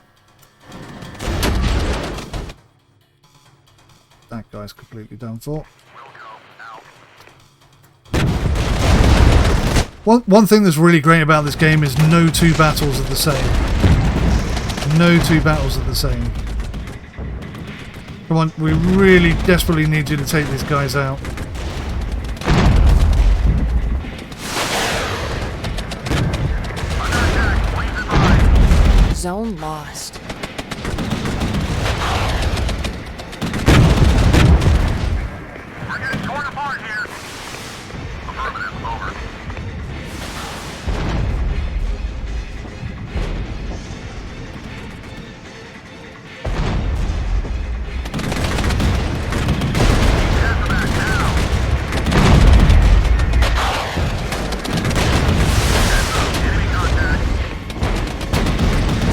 That guy's completely done for. One thing that's really great about this game is no two battles are the same. No two battles are the same. Come on, we really desperately need you to take these guys out. Zone lost. We're getting torn apart here. Affirmative, over.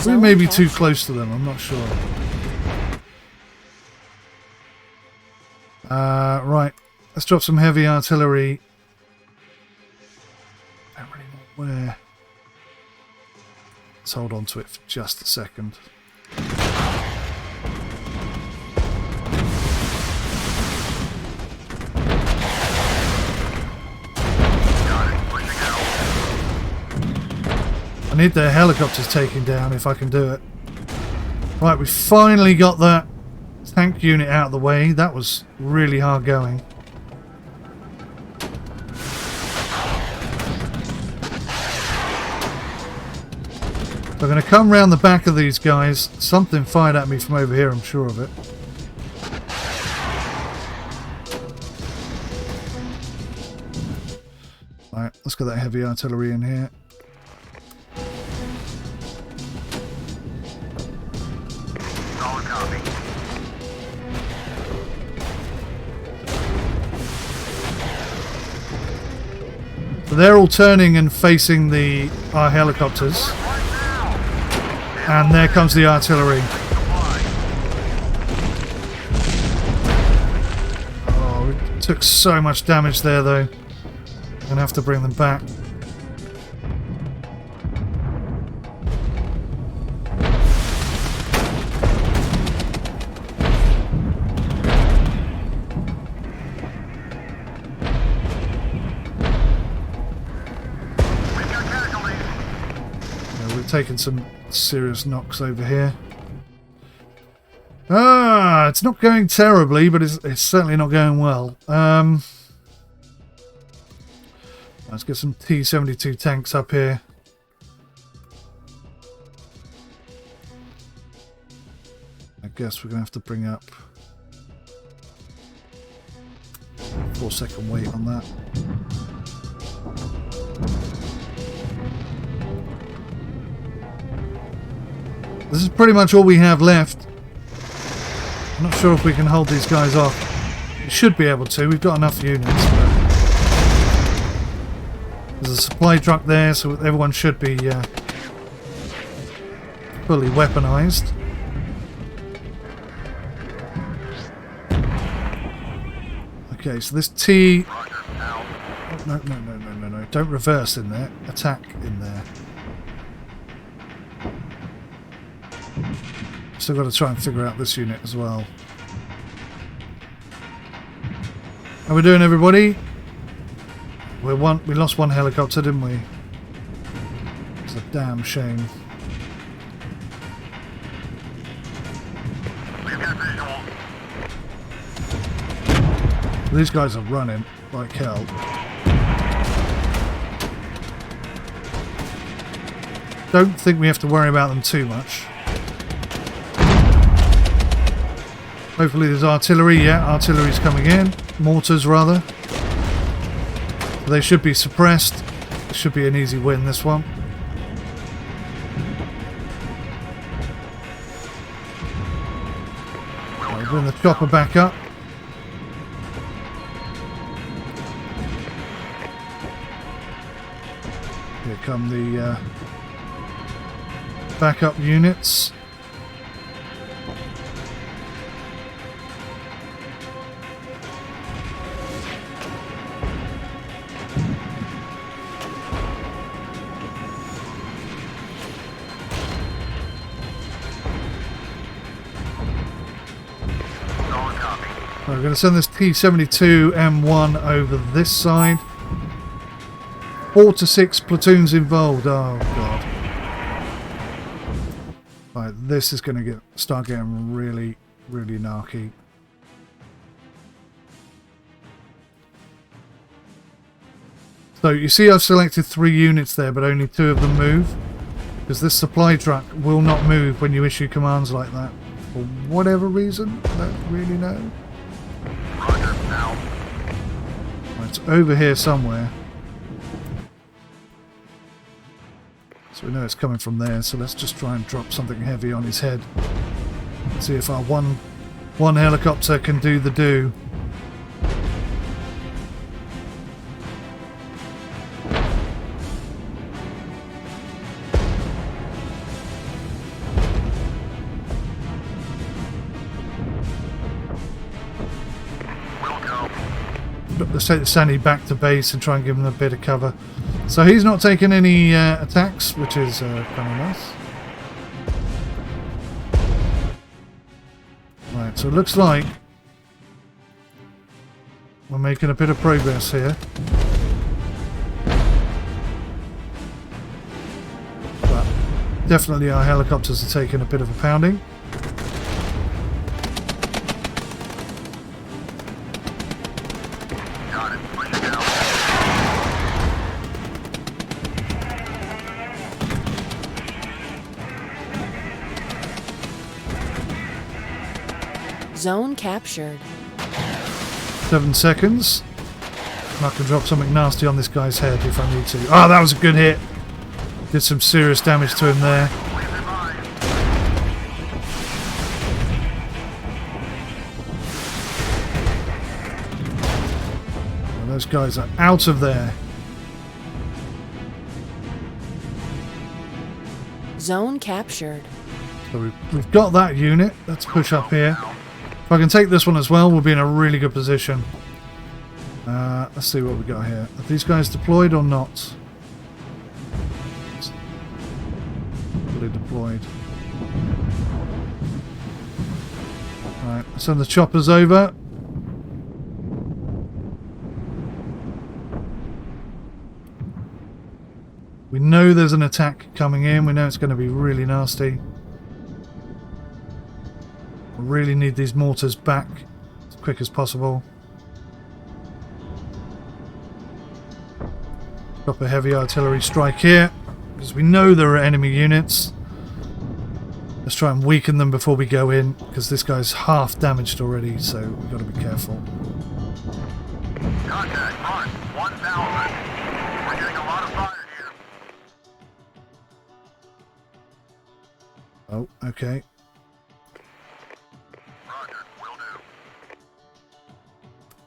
We may be too close to them, I'm not sure. Right, let's drop some heavy artillery. I don't really know where. Let's hold on to it for just a second. I need their helicopters taken down if I can do it. Right, we finally got that tank unit out of the way. That was really hard going. So I'm going to come round the back of these guys. Something fired at me from over here, I'm sure of it. Right, let's get that heavy artillery in here. So they're all turning and facing our helicopters. And there comes the artillery. Oh, we took so much damage there though. I'm going to have to bring them back. Taking some serious knocks over here. It's not going terribly, but it's certainly not going well. Let's get some T-72 tanks up here. I guess we're going to have to bring up 4-second wait on that. This is pretty much all we have left. I'm not sure if we can hold these guys off. We should be able to. We've got enough units. There's a supply truck there, so everyone should be fully weaponized. Okay, so this T... Oh, no. Don't reverse in there. Attack in there. Still got to try and figure out this unit as well. How we doing, everybody? We lost one helicopter, didn't we? It's a damn shame. These guys are running like hell. Don't think we have to worry about them too much. Hopefully there's artillery. Yeah, artillery's coming in. Mortars, rather. They should be suppressed. It should be an easy win, this one. Right, bring the chopper back up. Here come the backup units. we're going to send this T-72M1 over this side. 4 to 6 platoons involved. Oh god. Right, this is going to start getting really, really narky. So you see I've selected 3 units there, but only 2 of them move. Because this supply truck will not move when you issue commands like that. For whatever reason, I don't really know. Roger, now. Right, it's over here somewhere. So we know it's coming from there, so let's just try and drop something heavy on his head. See if our one helicopter can do the do. Let's take the Sandy back to base and try and give him a bit of cover. So he's not taking any attacks, which is kind of nice. Right, so it looks like we're making a bit of progress here. But definitely our helicopters are taking a bit of a pounding. Zone captured. 7 seconds. And I can drop something nasty on this guy's head if I need to. Ah, that was a good hit. Did some serious damage to him there. Well, those guys are out of there. Zone captured. So we've got that unit. Let's push up here. If I can take this one as well, we'll be in a really good position. Let's see what we got here. Are these guys deployed or not? Fully deployed. Right, send the choppers over. We know there's an attack coming in. We know it's going to be really nasty. We really need these mortars back as quick as possible. Drop a heavy artillery strike here, because we know there are enemy units. Let's try and weaken them before we go in, because this guy's half damaged already, so we've got to be careful. Contact, front, 1,000. We're getting a lot of fire here. Oh, okay. Roger, will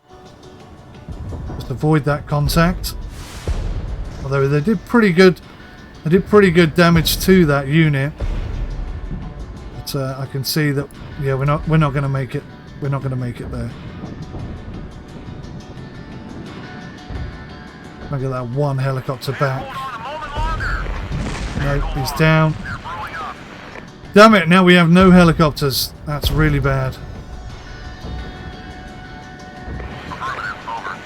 do. Just avoid that contact. Although they did pretty good damage to that unit. But I can see that, yeah, we're not going to make it. We're not going to make it there. I'll get that one helicopter back. Hold on a moment longer. Nope, he's down. They're blowing up. Damn it! Now we have no helicopters. That's really bad. Affirmative, over.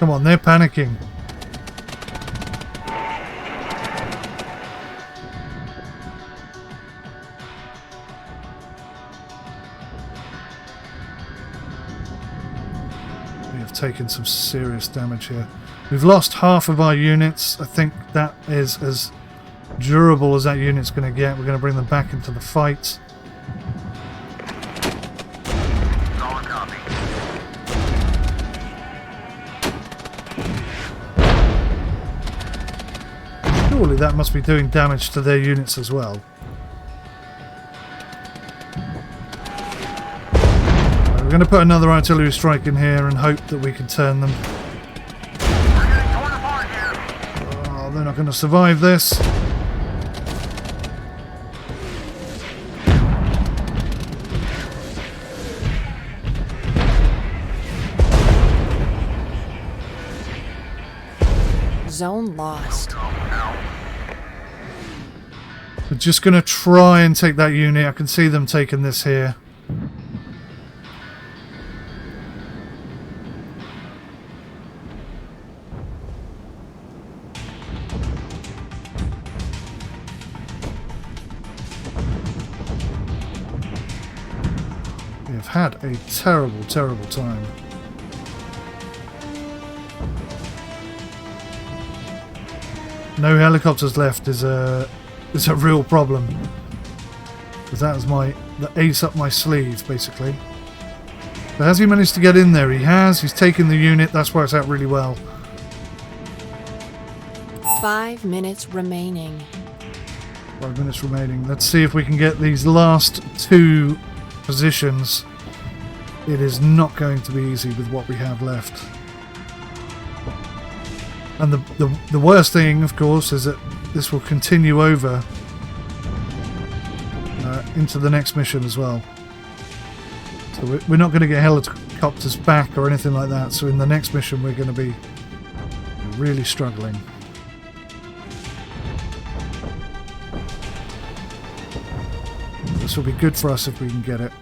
Come on, they're panicking. We have taken some serious damage here. We've lost half of our units. I think that is as durable as that unit's going to get. We're going to bring them back into the fight. Solid copy. Surely that must be doing damage to their units as well. We're going to put another artillery strike in here and hope that we can turn them. We're getting torn apart here. Oh, they're not going to survive this. Zone lost. Go now. We're just going to try and take that unit. I can see them taking this here. We've had a terrible, terrible time. No helicopters left is a real problem, because that is the ace up my sleeve, basically. But has he managed to get in there? He has. He's taken the unit. That's worked out really well. 5 minutes remaining. 5 minutes remaining. Let's see if we can get these last 2 positions. It is not going to be easy with what we have left. And the worst thing, of course, is that this will continue over into the next mission as well. So we're not going to get helicopters back or anything like that. So in the next mission, we're going to be really struggling. This will be good for us if we can get it.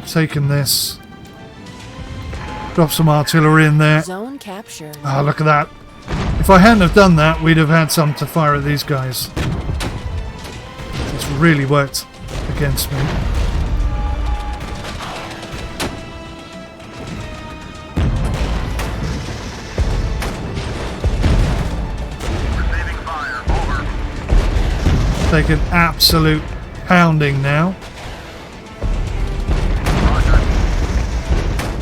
Taking this. Drop some artillery in there. Zone captured. Ah, look at that. If I hadn't have done that, we'd have had some to fire at these guys. It's really worked against me. Receiving fire. Over. Take an absolute pounding now. Roger. It's too much.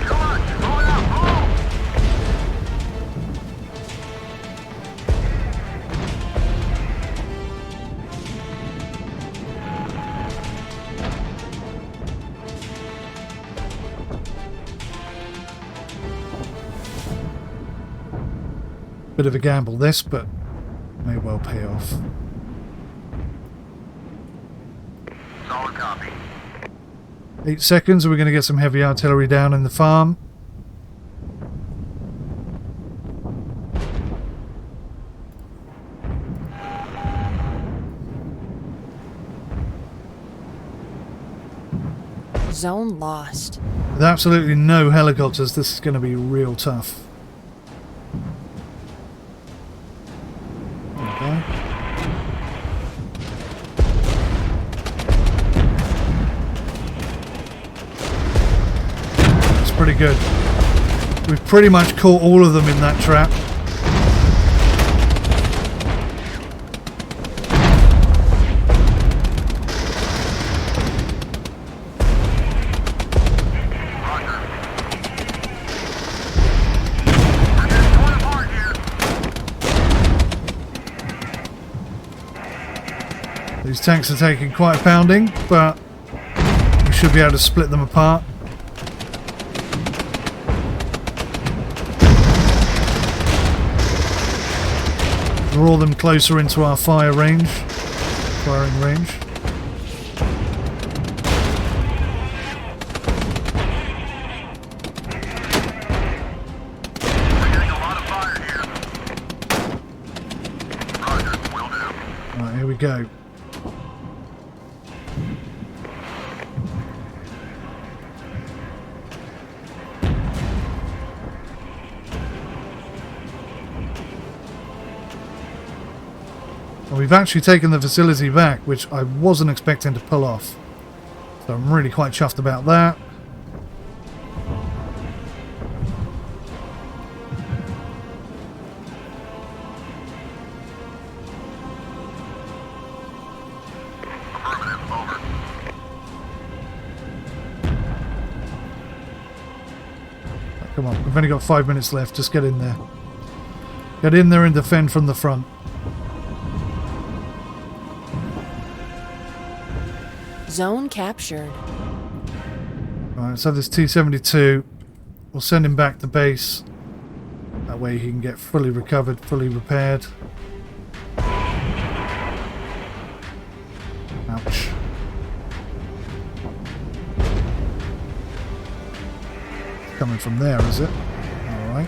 Going up. Move. Bit of a gamble this, but may well pay off. Solid copy. 8 seconds and we're going to get some heavy artillery down in the farm. Zone lost. With absolutely no helicopters, this is going to be real tough. Okay. That's pretty good. We've pretty much caught all of them in that trap. These tanks are taking quite a pounding, but we should be able to split them apart. Draw them closer into our firing range. We're getting a lot of fire here. Roger. Will do. Right, here we go. We've actually taken the facility back, which I wasn't expecting to pull off. So I'm really quite chuffed about that. Affirmative. Over. Come on, we've only got 5 minutes left. Just get in there. Get in there and defend from the front. Zone captured. Alright, so there's T-72. We'll send him back to base. That way he can get fully recovered, fully repaired. Ouch. Coming from there, is it? Alright.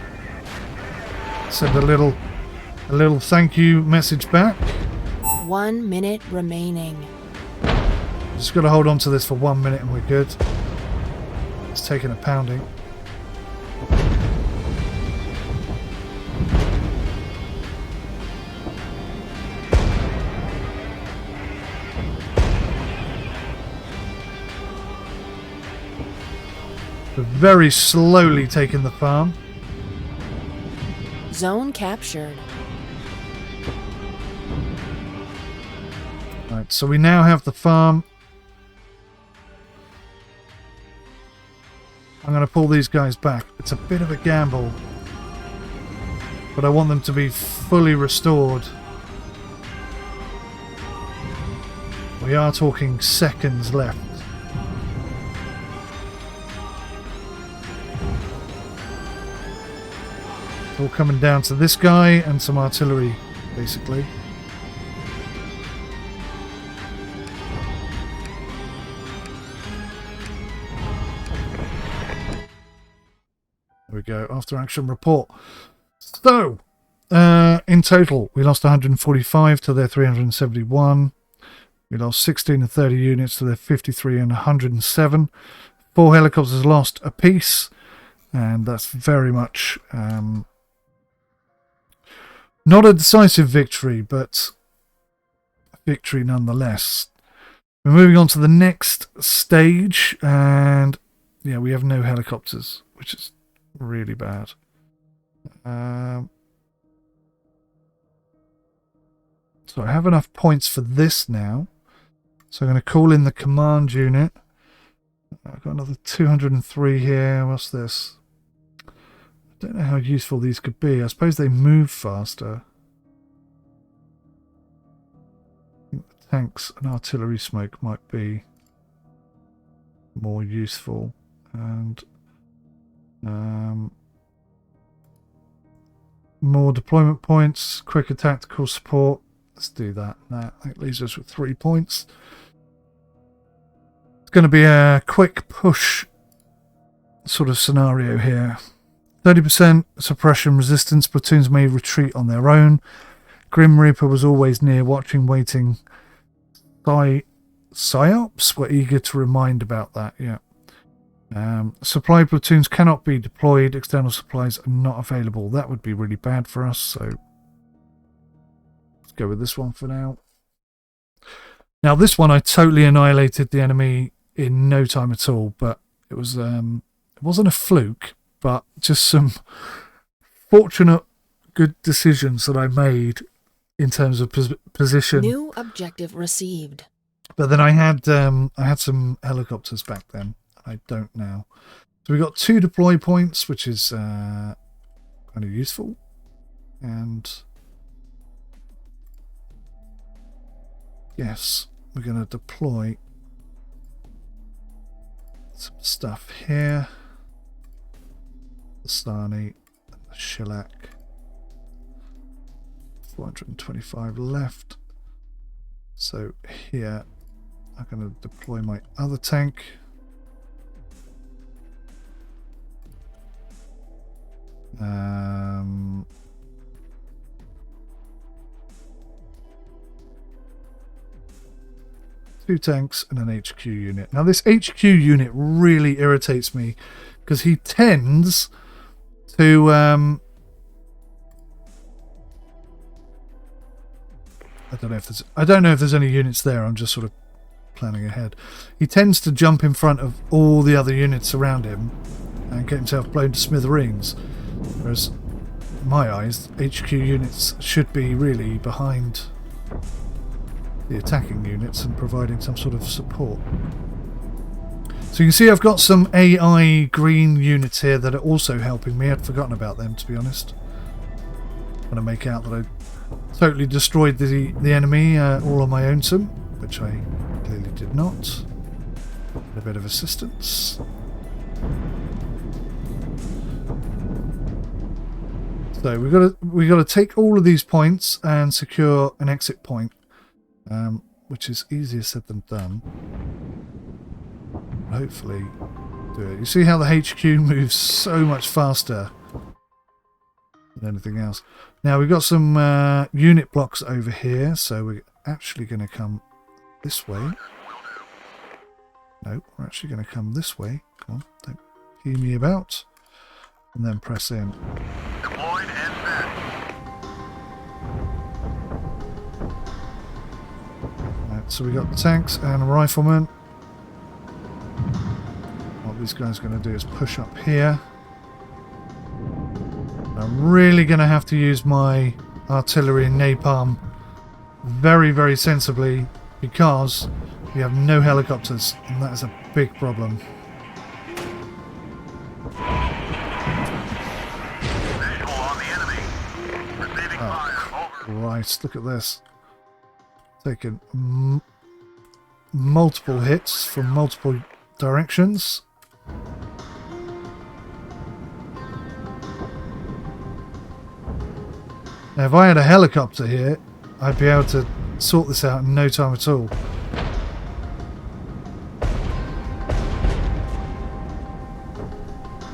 send a little thank you message back. 1 minute remaining. Just got to hold on to this for 1 minute and we're good. It's taking a pounding. We're very slowly taking the farm. Zone captured. Right, so we now have the farm. I'm going to pull these guys back. It's a bit of a gamble, but I want them to be fully restored. We are talking seconds left. It's all coming down to this guy and some artillery, basically. There we go, after action report. So, in total, we lost 145 to their 371. We lost 16 and 30 units to their 53 and 107. 4 helicopters lost apiece, and that's very much not a decisive victory, but a victory nonetheless. We're moving on to the next stage, and yeah, we have no helicopters, which is really bad. So I have enough points for this now. So I'm going to call in the command unit. I've got another 203 here. What's this? I don't know how useful these could be. I suppose they move faster. I think the tanks and artillery smoke might be more useful. And more deployment points, quicker tactical support. Let's do that. That leaves us with 3 points. It's going to be a quick push sort of scenario here. 30% suppression resistance. Platoons may retreat on their own. Grim Reaper was always near, watching, waiting. Psyops were eager to remind about that, yeah. Supply platoons cannot be deployed. External supplies are not available. That would be really bad for us, so let's go with this one for now. Now this one I totally annihilated the enemy in no time at all, but it was it wasn't a fluke, but just some fortunate good decisions that I made in terms of position. New objective received. But then I had some helicopters back then. I don't now. So we got 2 deploy points, which is kind of useful. And yes, we're going to deploy some stuff here. The Stani and the Shellac. 425 left. So here I'm going to deploy my other tank. Two tanks and an HQ unit. Now this HQ unit really irritates me because he tends to I don't know if there's any units there. I'm just sort of planning ahead. He tends to jump in front of all the other units around him and get himself blown to smithereens. Whereas, in my eyes, HQ units should be really behind the attacking units and providing some sort of support. So you can see I've got some AI green units here that are also helping me. I'd forgotten about them, to be honest. I'm going to make out that I totally destroyed the enemy all on my own, which I clearly did not. A bit of assistance. So we got to take all of these points and secure an exit point, which is easier said than done. Hopefully, do it. You see how the HQ moves so much faster than anything else. Now we've got some unit blocks over here, so we're actually going to come this way. No, we're actually going to come this way. Come on, don't hear me about. And then press in. Deployed and set. Right, so we got the tanks and riflemen. What these guys are going to do is push up here. I'm really going to have to use my artillery and napalm very, very sensibly because we have no helicopters, and that is a big problem. Visual on the enemy. Receiving fire. Over. Christ, look at this. Taking multiple hits from multiple directions. Now, if I had a helicopter here, I'd be able to sort this out in no time at all.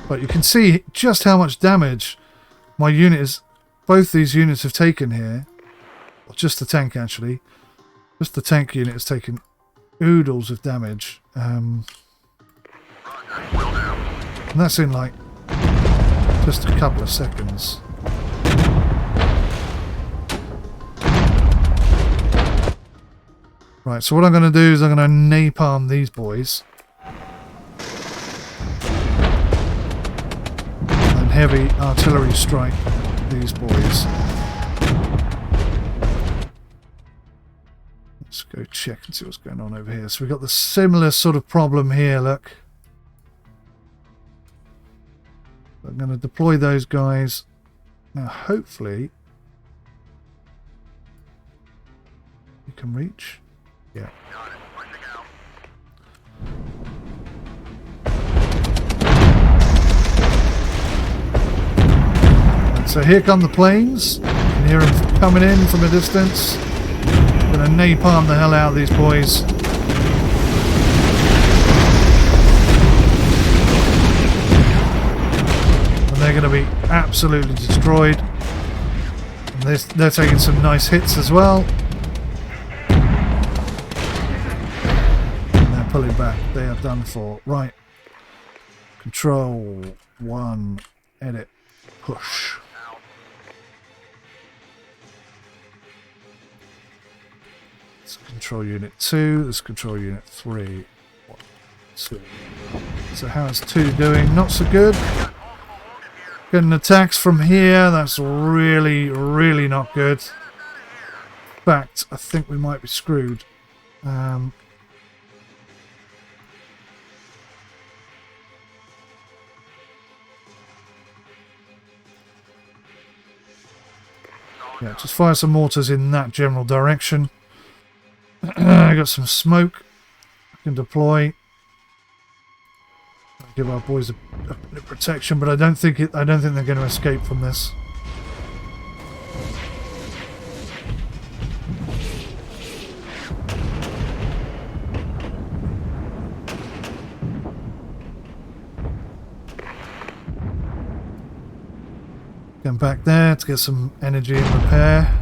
But you can see just how much damage my unit is. Both these units have taken here. Or just the tank, actually. Just the tank unit has taken oodles of damage. And that's in like just a couple of seconds. Right, so what I'm going to do is I'm going to napalm these boys. And heavy artillery strike these boys. Let's go check and see what's going on over here. So we've got the similar sort of problem here, look. I'm going to deploy those guys. Now, hopefully, you can reach. Yeah. Got it. Pushing out. And so here come the planes. You can hear them coming in from a distance. Gonna napalm the hell out of these boys. And they're gonna be absolutely destroyed. And they're taking some nice hits as well. Pulling back, they are done for. Right, control 1, edit, push. This is control unit 2, this is control unit 3. 1, 2. So how's 2 doing? Not so good. Getting attacks from here, that's really, really not good. In fact, I think we might be screwed. Yeah, just fire some mortars in that general direction. I got some smoke I can deploy. Give our boys a bit of protection, but I don't think they're going to escape from this. Going back there to get some energy and repair.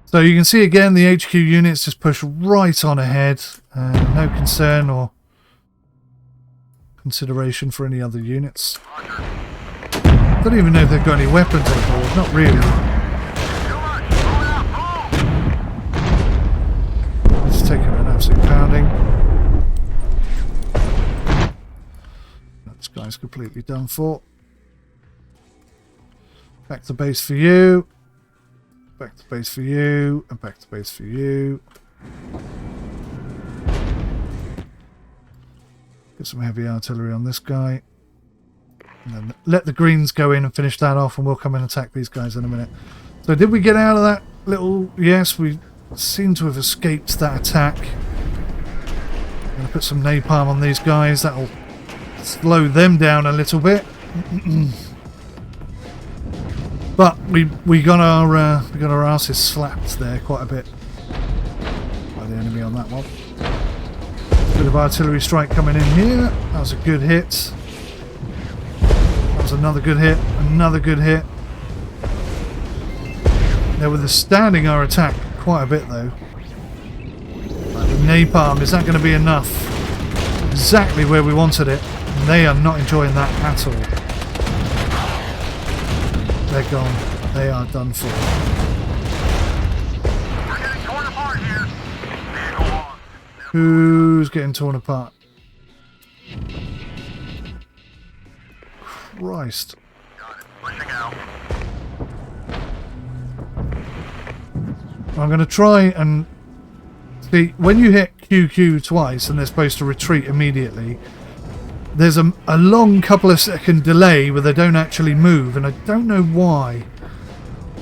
So you can see again the HQ units just push right on ahead. No concern or consideration for any other units. Don't even know if they've got any weapons on board. Not really. It's taking an absolute pounding. This guy's completely done for. Back to base for you. Back to base for you. And back to base for you. Get some heavy artillery on this guy. And then let the greens go in and finish that off, and we'll come and attack these guys in a minute. So did we get out of that little... Yes, we seem to have escaped that attack. I'm going to put some napalm on these guys. That'll slow them down a little bit. But we got our asses slapped there quite a bit by the enemy on that one. Bit of artillery strike coming in here. That was a good hit. That was another good hit. Another good hit. They were withstanding our attack quite a bit though. Right, the napalm, is that going to be enough? Exactly where we wanted it. And they are not enjoying that at all. They're gone. They are done for. We're getting torn apart here. Vehicle lost. Who's getting torn apart? Christ. Got it. Pushing out. I'm going to try and see, when you hit QQ twice and they're supposed to retreat immediately, there's a long couple of second delay where they don't actually move, and I don't know why.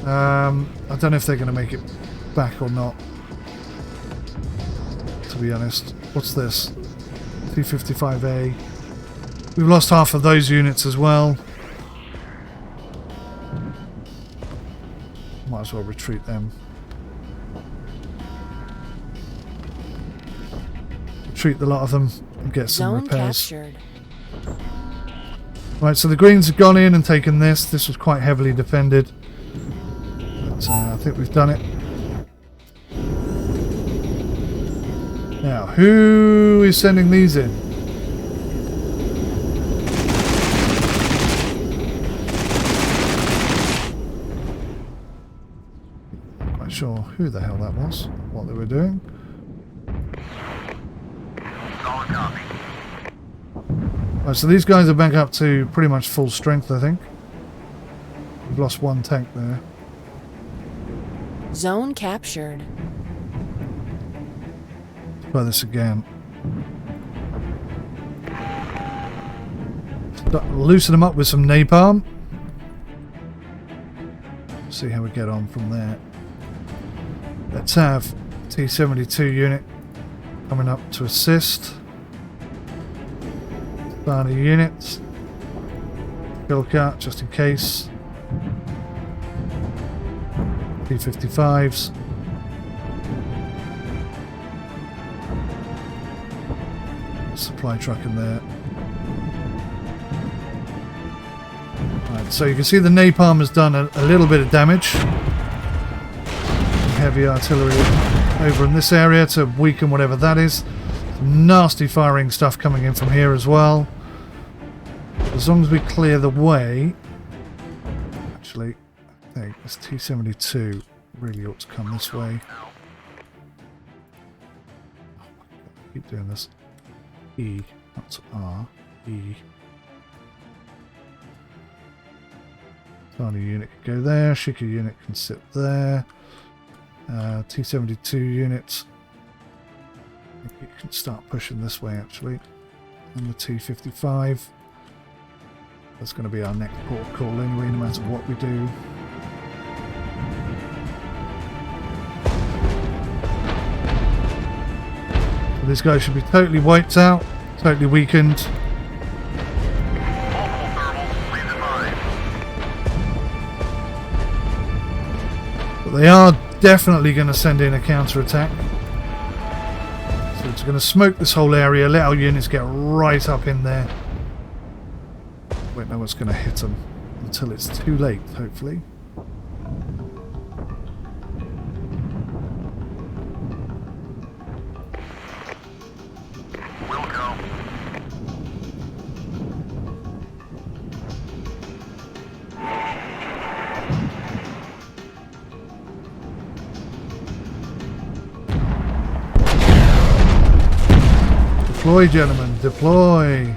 I don't know if they're going to make it back or not, to be honest. What's this? T-55A. We've lost half of those units as well. Might as well retreat them. Retreat the lot of them and get some Zone repairs. captured. Right, so the Greens have gone in and taken this. This was quite heavily defended. But I think we've done it. Now, who is sending these in? Not quite sure who the hell that was, what they were doing. Solid copy. Right, so these guys are back up to pretty much full strength, I think. We've lost one tank there. Zone captured. Try this again. Loosen them up with some napalm. See how we get on from there. Let's have T-72 unit coming up to assist. Start a unit. Kill cart just in case. T-55s. Supply truck in there. Right, so you can see the napalm has done a little bit of damage. Heavy artillery over in this area to weaken whatever that is. Some nasty firing stuff coming in from here as well. As long as we clear the way. Actually, I think this T-72 really ought to come this way. Oh my God, I keep doing this. E, not R, E. Tiny unit can go there, Shika unit can sit there. T-72 units. I think you can start pushing this way actually. And the T-55. That's going to be our next port call anyway, no matter what we do. So this guy should be totally wiped out, totally weakened. Multiple thermals, please advise. But they are definitely going to send in a counter-attack. So it's going to smoke this whole area, let our units get right up in there. Won't know what's going to hit them until it's too late, hopefully. We'll go. Deploy, gentlemen, deploy.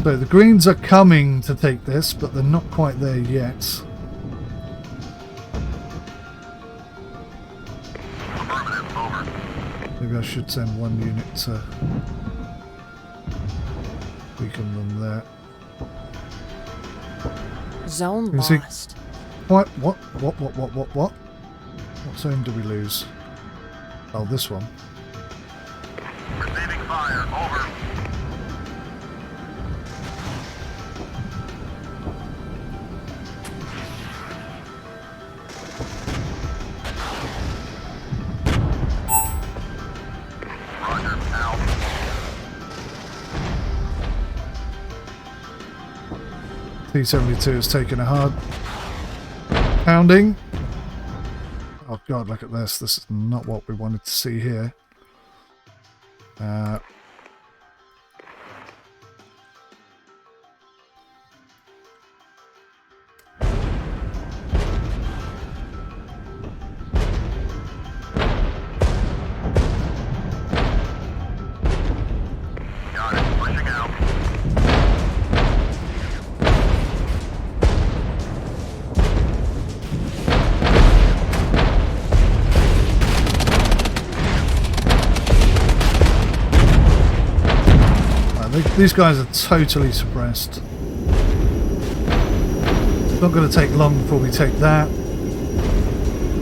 So the Greens are coming to take this, but they're not quite there yet. Affirmative, over. Maybe I should send one unit to weaken them there. Zone You see- lost. What? What zone do we lose? Oh, this one. Receiving fire, over. Roger, out. P-72 has taken a hard pounding. Oh god, look at this. This is not what we wanted to see here. Got it. Pushing out. These guys are totally suppressed. It's not going to take long before we take that.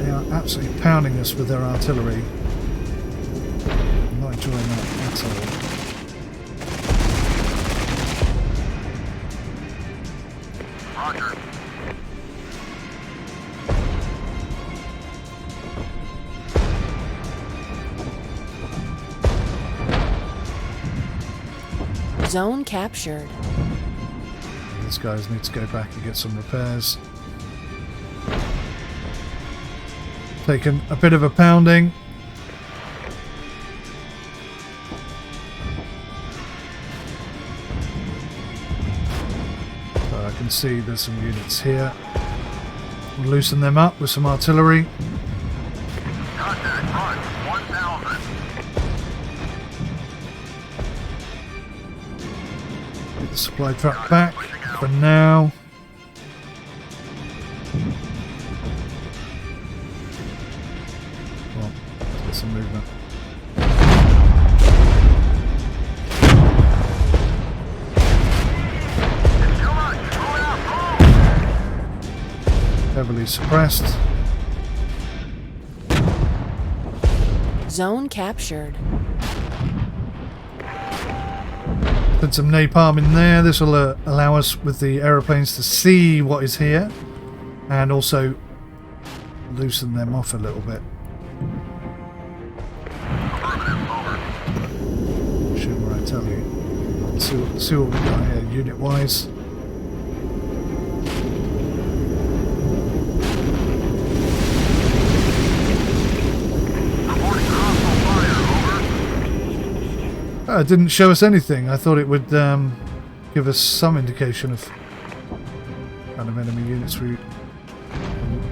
They are absolutely pounding us with their artillery. I'm not enjoying that at all. Roger. Zone captured. These guys need to go back and get some repairs. Taken a bit of a pounding. So I can see there's some units here. We'll loosen them up with some artillery. Contact front. 1,000. Get the supply truck back for now. Well, let's get some movement. It's too much. Move out. Move. Heavily suppressed. Zone captured. Put some napalm in there. This will allow us with the aeroplanes to see what is here and also loosen them off a little bit. Shoot where I tell you. See what we've got here unit wise. Reporting hostile fire. Over. It didn't show us anything. I thought it would give us some indication of kind of enemy units we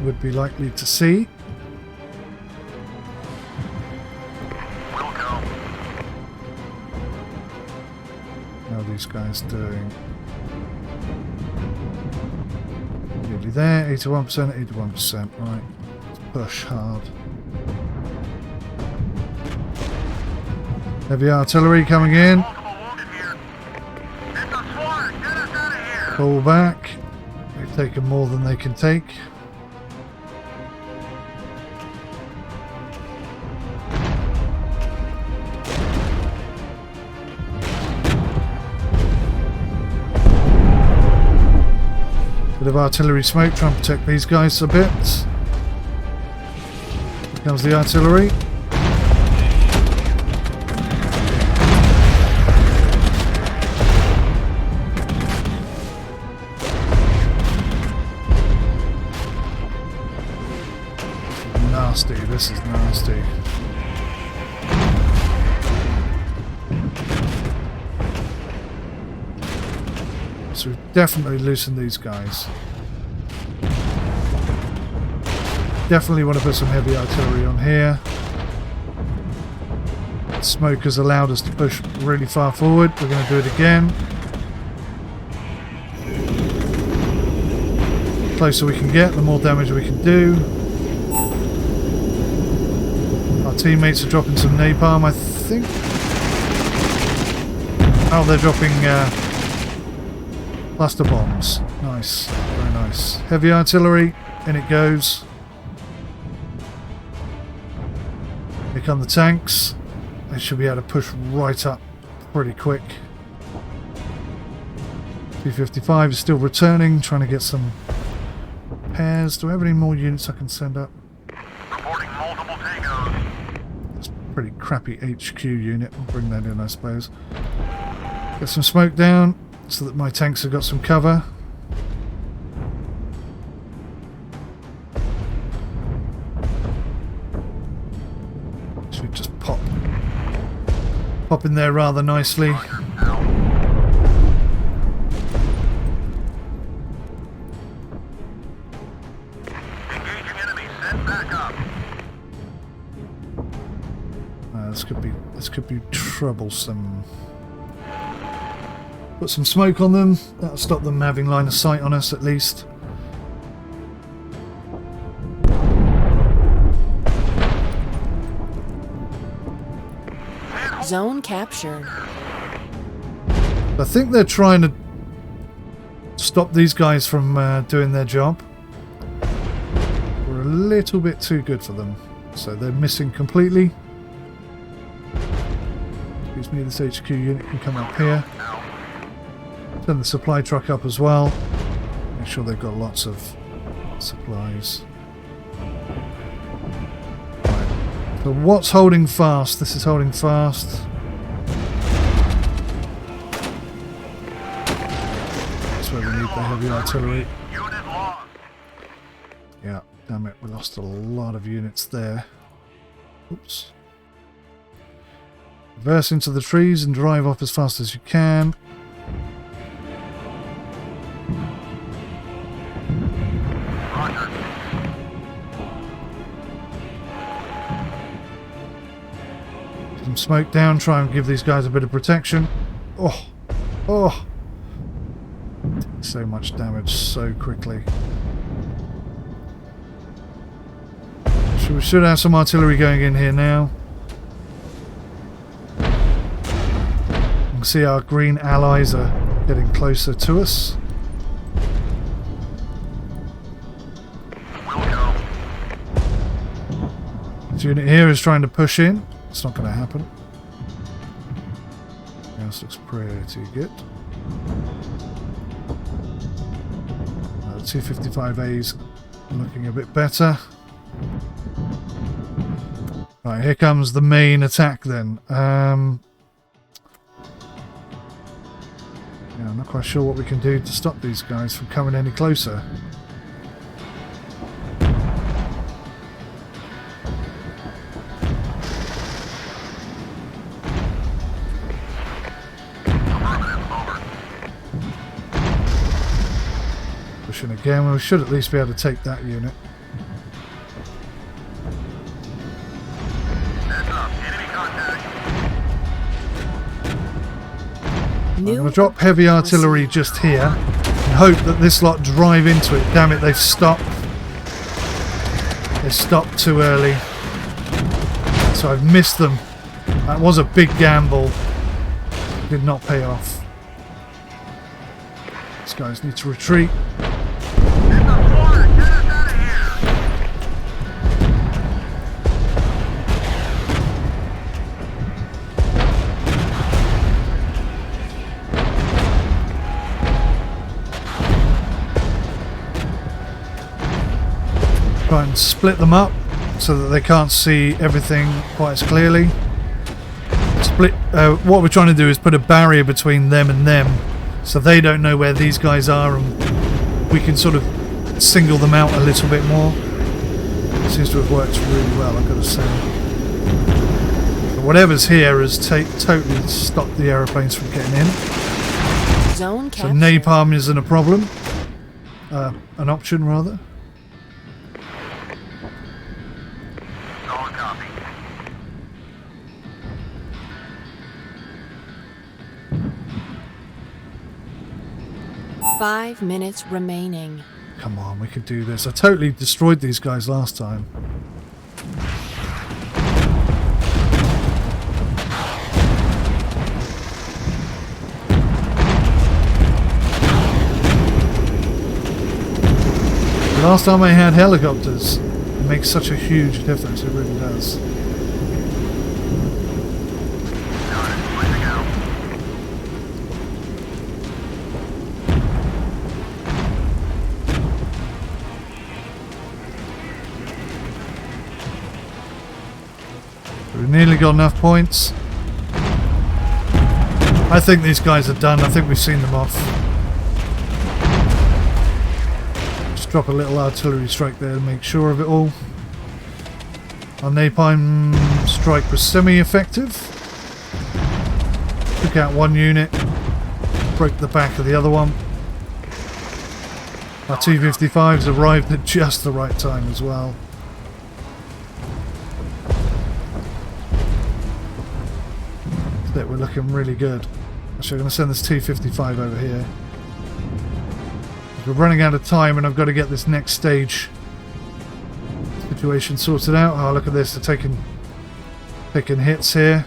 would be likely to see. Will go. How are these guys doing? Nearly there. 81%, 81%. Right. Let's push hard. Heavy artillery coming in. Multiple wounded here. It's a swarm. Get us out of here. Pull back. They've taken more than they can take. Bit of artillery smoke, try and protect these guys a bit. Here comes the artillery. Nasty, this is nasty. So we've definitely loosened these guys. Definitely want to put some heavy artillery on here. Smoke has allowed us to push really far forward. We're going to do it again. The closer we can get, the more damage we can do. Our teammates are dropping some napalm, I think. Oh, they're dropping cluster bombs. Nice, very nice. Heavy artillery, in it goes. Here come the tanks. They should be able to push right up pretty quick. T-55 is still returning, trying to get some repairs. Do I have any more units I can send up? Reporting multiple tangos. That's a pretty crappy HQ unit. We'll bring that in, I suppose. Get some smoke down so that my tanks have got some cover. Pop in there rather nicely. Engaging enemy. Send back up. This could be troublesome. Put some smoke on them. That'll stop them having line of sight on us at least. Zone captured. I think they're trying to stop these guys from doing their job. We're a little bit too good for them. So they're missing completely. Excuse me, this HQ unit can come up here. Turn the supply truck up as well. Make sure they've got lots of supplies. Right. So what's holding fast? This is holding fast. That's where we need the heavy artillery. Unit lost. Yeah, damn it, we lost a lot of units there. Oops. Reverse into the trees and drive off as fast as you can. Roger. Get some smoke down, try and give these guys a bit of protection. Oh, oh. So much damage so quickly. We should have some artillery going in here now. You can see our green allies are getting closer to us. We'll go. This unit here is trying to push in. It's not going to happen. This looks pretty good. The 255A's looking a bit better. Right, here comes the main attack then. Yeah, I'm not quite sure what we can do to stop these guys from coming any closer. Pushing again, we should at least be able to take that unit. I'm going to drop heavy artillery just here and hope that this lot drive into it. Damn it, they've stopped. They stopped too early. So I've missed them. That was a big gamble. Did not pay off. These guys need to retreat. Try and split them up so that they can't see everything quite as clearly. What we're trying to do is put a barrier between them and them so they don't know where these guys are and we can sort of single them out a little bit more. It seems to have worked really well, I've got to say. But whatever's here has totally stopped the aeroplanes from getting in. Zone So captured. napalm isn't a problem. An option rather. Solid copy. Five minutes remaining. Come on, we could do this. I totally destroyed these guys last time. Last time I had helicopters. It makes such a huge difference, it really does. Got it. Way to go. We've nearly got enough points. I think these guys are done. I think we've seen them off. Just drop a little artillery strike there to make sure of it all. Our napalm strike was semi-effective. Took out one unit, broke the back of the other one. Our T-55s arrived at just the right time as well. So we're looking really good. Actually, I'm going to send this T-55 over here. We're running out of time and I've got to get this next stage situation sorted out. Oh, look at this. They're taking hits here.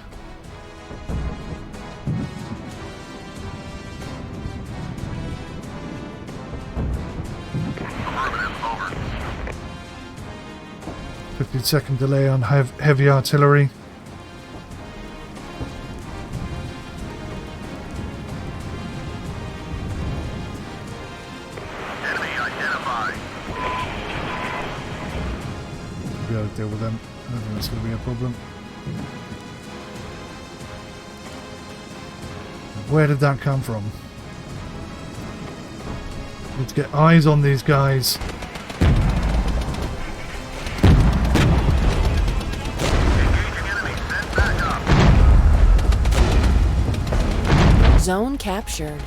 Over. 15-second delay on heavy artillery. Enemy identified. Be able to deal with them. I don't think that's going to be a problem. Where did that come from? Need to get eyes on these guys. Engaging enemy. Send back up. Zone captured.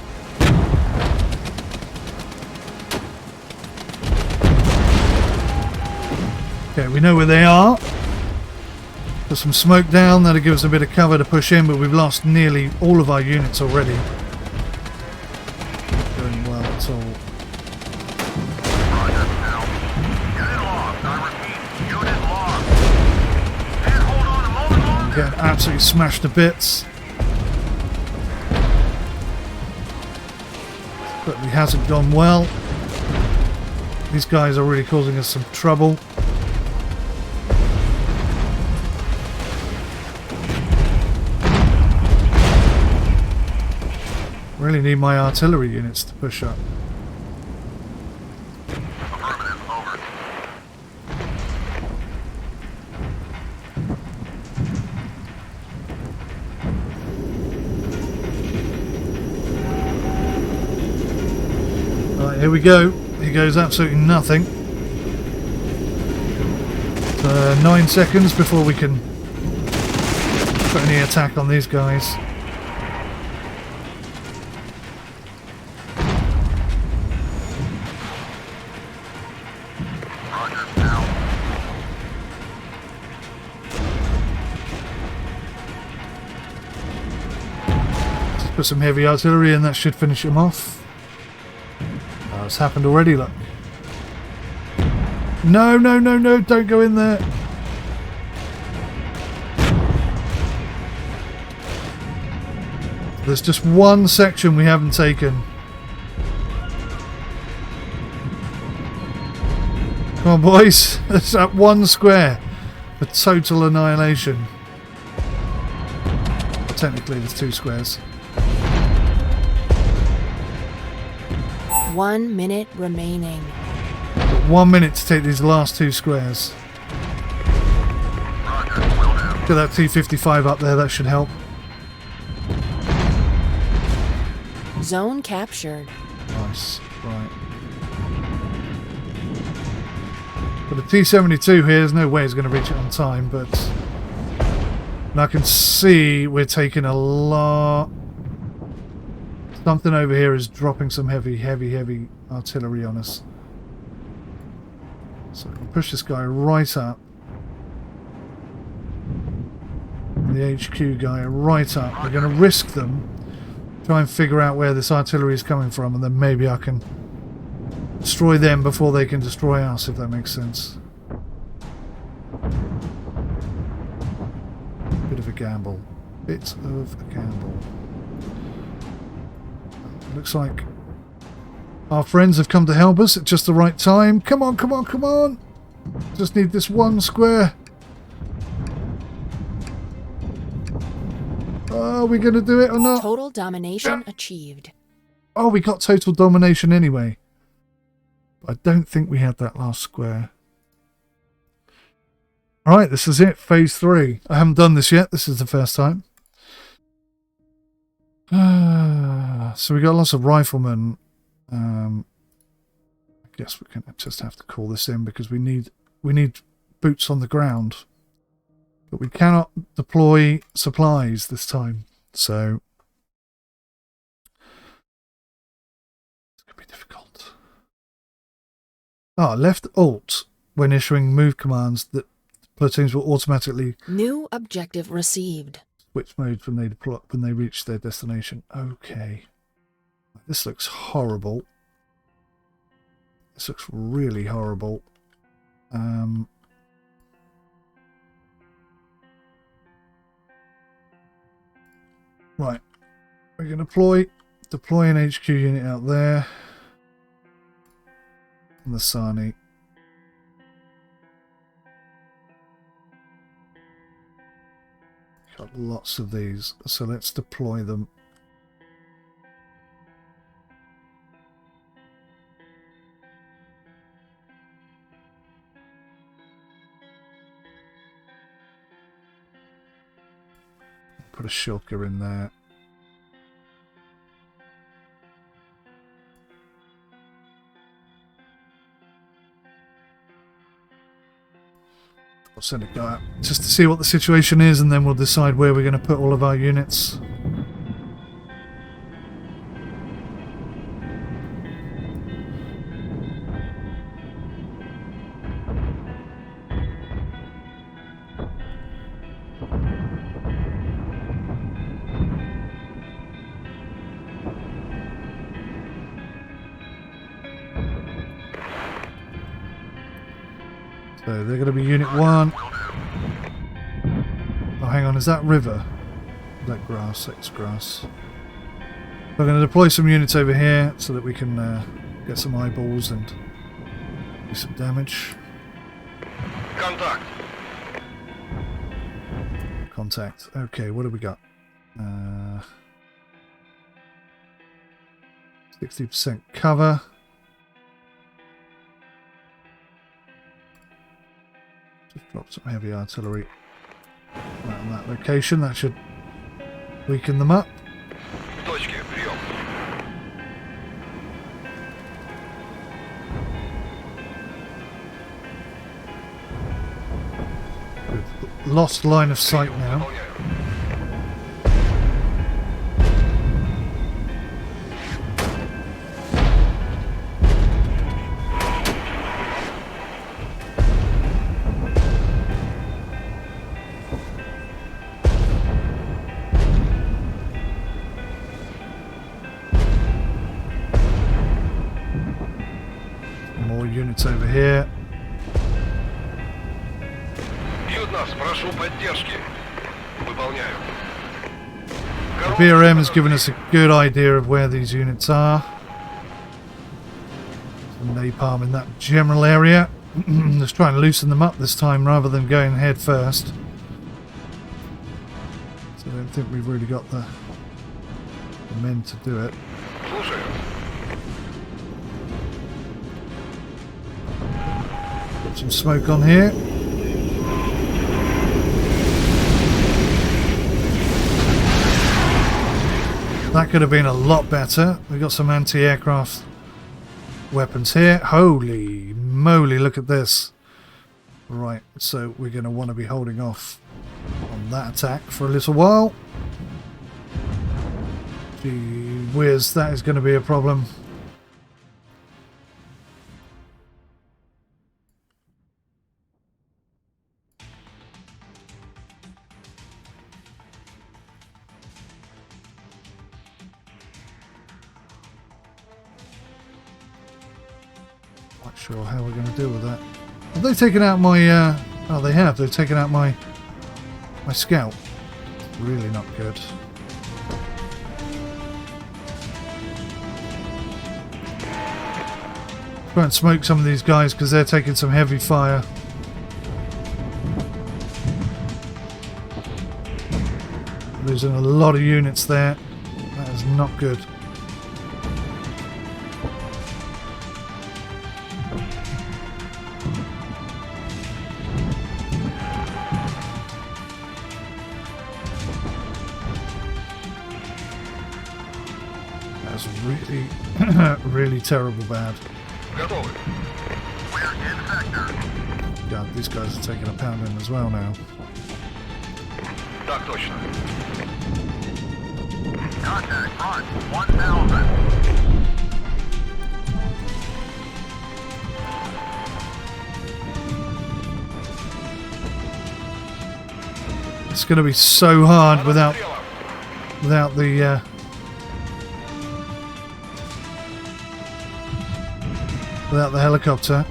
Okay, we know where they are. Put some smoke down, that'll give us a bit of cover to push in, but we've lost nearly all of our units already. Not going well at all. Roger. Now. Unit lost. I repeat. Unit lost. Can't hold on a moment longer. Getting absolutely smashed to bits. Certainly hasn't gone well. These guys are really causing us some trouble. Really need my artillery units to push up. Affirmative. Over. Right, here we go. Here goes absolutely nothing. 9 seconds before we can put any attack on these guys. Roger. Now. Just put some heavy artillery in, that should finish them off. Oh, it's happened already, look. No, no, no, no, don't go in there. There's just one section we haven't taken. Come on, boys. There's that one square for total annihilation. Technically, there's 2 squares. 1 minute remaining. Got 1 minute to take these last 2 squares. Roger. Will do. Get that T-55 up there, that should help. Zone captured. Nice, right. But the T-72 here, there's no way it's going to reach it on time, but... And I can see we're taking a lot... Something over here is dropping some heavy artillery on us. So I can push this guy right up. The HQ guy right up. We're going to risk them. Try and figure out where this artillery is coming from, and then maybe I can destroy them before they can destroy us, if that makes sense. Bit of a gamble. Bit of a gamble. Looks like our friends have come to help us at just the right time. Come on, come on, come on! Just need this one square. Are we going to do it or not? Total domination achieved. Oh, we got total domination anyway. I don't think we had that last square. Alright, this is it. Phase 3. I haven't done this yet. This is the first time. So we got lots of riflemen. I guess we're going to just have to call this in because we need boots on the ground. But we cannot deploy supplies this time. So Could be difficult. Left Alt when issuing move commands that platoons will automatically New objective received. switch modes when they reach their destination. Okay. This looks horrible. This looks really horrible. Right. We're going to deploy an HQ unit out there. And the Sani. Got lots of these, so let's deploy them. Put a shulker in there. I'll send a guy out just to see what the situation is, and then we'll decide where we're going to put all of our units. So they're going to be Unit 1. Oh, hang on, is that river? Is that grass? That's grass. We're going to deploy some units over here so that we can get some eyeballs and do some damage. Contact. Contact. Okay, what do we got? 60% cover. Just drop some heavy artillery right on that location. That should weaken them up. Точки, прием. We've lost line of sight now. Выполняю. More units over here. Бьют нас, прошу поддержки. Выполняю. The BRM has given us a good idea of where these units are. Some napalm in that general area. Let's try and loosen them up this time rather than going head first. So I don't think we've really got the men to do it. Слушаю. Put some smoke on here. That could have been a lot better. We've got some anti-aircraft weapons here. Holy moly, look at this. Right, so we're going to want to be holding off on that attack for a little while. Gee whiz, that is going to be a problem. Not sure how we're going to deal with that. Have they taken out my... oh, they have. They've taken out my scout. Really not good. Try and smoke some of these guys because they're taking some heavy fire. Losing a lot of units there. That is not good. That's really, really terrible bad. Готовы. We're in sector. God, these guys are taking a pounding as well now. Так точно. Contact front, 1000. It's going to be so hard without the without the helicopter.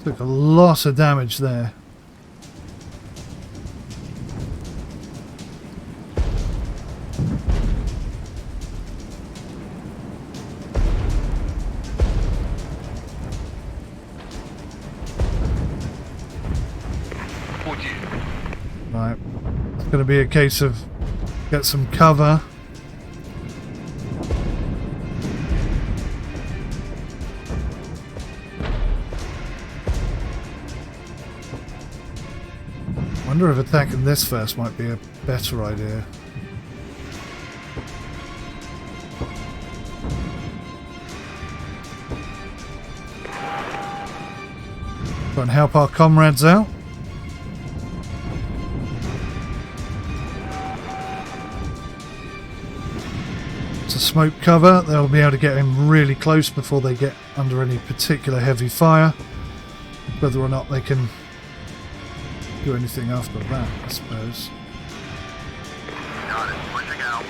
Took a lot of damage there. Right, it's going to be a case of get some cover. I wonder if attacking this first might be a better idea. Try and help our comrades out. It's a smoke cover. They'll be able to get in really close before they get under any particular heavy fire. Whether or not they can do anything after that, I suppose. Got it. Pushing out.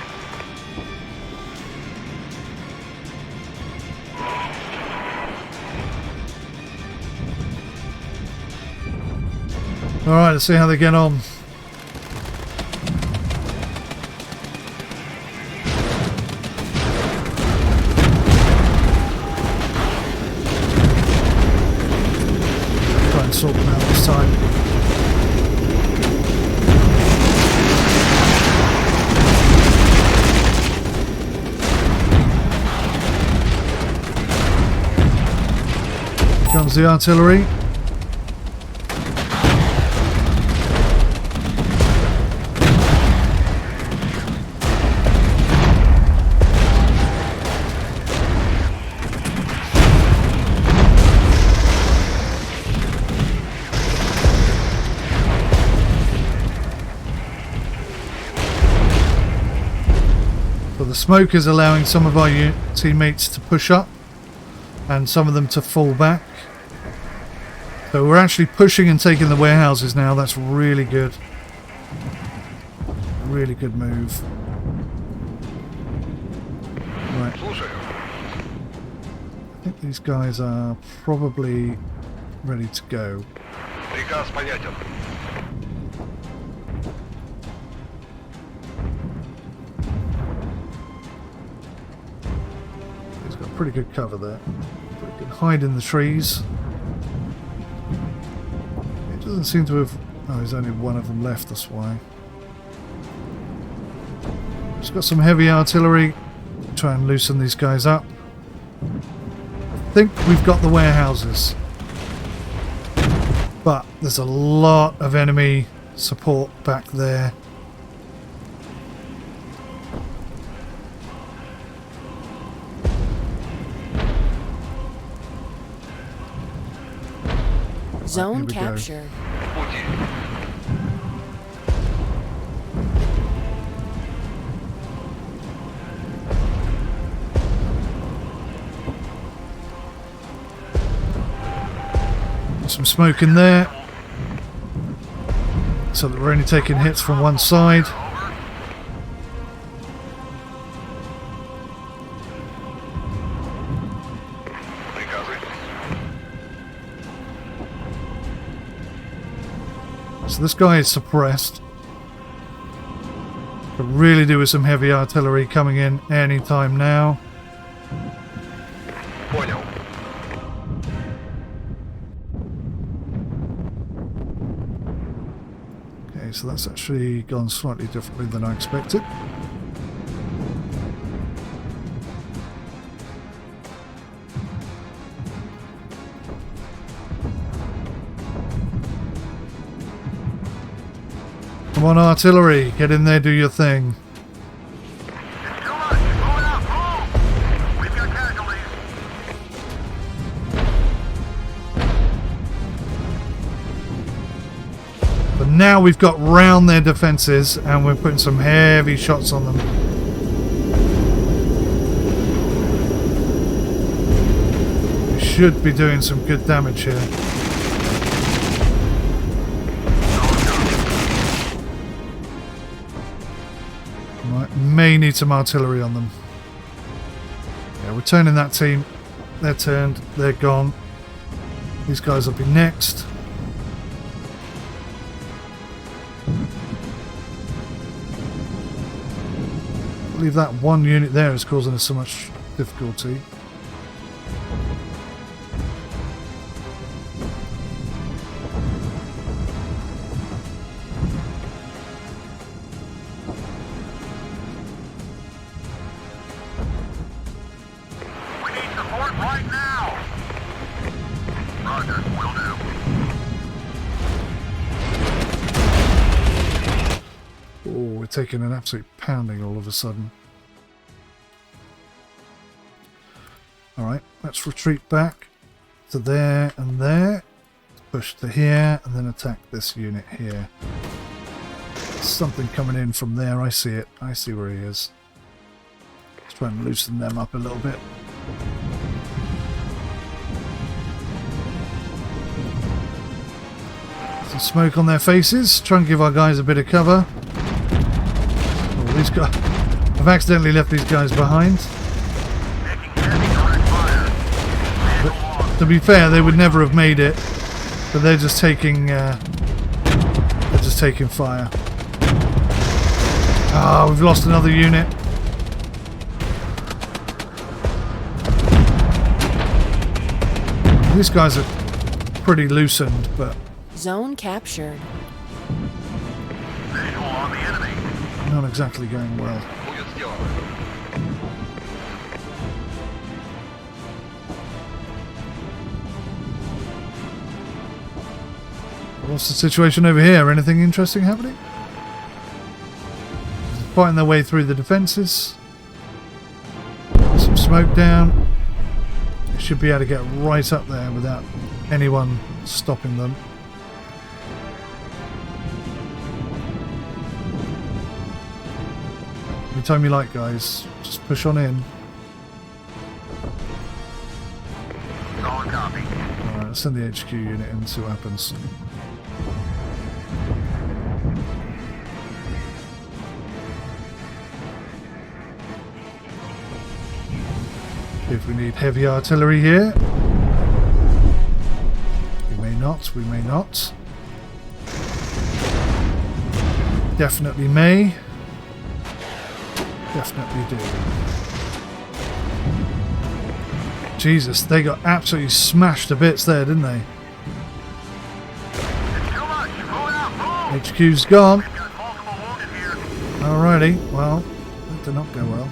Alright, let's see how they get on. Try and sort them out this time. Comes the artillery. So the smoke is allowing some of our teammates to push up and some of them to fall back. So we're actually pushing and taking the warehouses now. That's really good. Really good move. Right. I think these guys are probably ready to go. Приказ понятен. He's got pretty good cover there. Pretty good hide in the trees. Doesn't seem to have... Oh, there's only one of them left, that's why. Just got some heavy artillery. Try and loosen these guys up. I think we've got the warehouses. But there's a lot of enemy support back there. Zone Here we go. captured. Some smoke in there. So that we're only taking hits from one side. So this guy is suppressed. Could really do with some heavy artillery coming in any time now. Понял. Okay, so that's actually gone slightly differently than I expected. Come on, artillery. Get in there, do your thing. It's too much. Move it out. Move. We've got casualties. But now we've got round their defences and we're putting some heavy shots on them. We should be doing some good damage here. Right, may need some artillery on them. Yeah, we're turning that team. They're turned. They're gone. These guys will be next. I believe that one unit there is causing us so much difficulty. We need support right now. Roger, will do. Oh, we're taking an absolute pounding all of a sudden. Alright, let's retreat back to there and there. Push to here and then attack this unit here. Something coming in from there, I see it. I see where he is. Let's try and loosen them up a little bit. Some smoke on their faces. Try and give our guys a bit of cover. Oh, these guys... I've accidentally left these guys behind. Taking heavy direct fire. But, to be fair, they would never have made it. But they're just taking... they're just taking fire. Ah, we've lost another unit. These guys are pretty loosened, but Zone captured. Visual on the enemy. not exactly going well. What's the situation over here? Anything interesting happening? Fighting their way through the defences. Some smoke down. They should be able to get right up there without anyone stopping them. Anytime you like, guys, just push on in. Solid copy. Alright, let's send the HQ unit in and see what happens. If we need heavy artillery here. We may not, we may not. Definitely may. Definitely do. Jesus, they got absolutely smashed to bits there, didn't they? It's too much. Move it out. Move. HQ's gone. We've got multiple wounded here. Alrighty, well, that did not go well.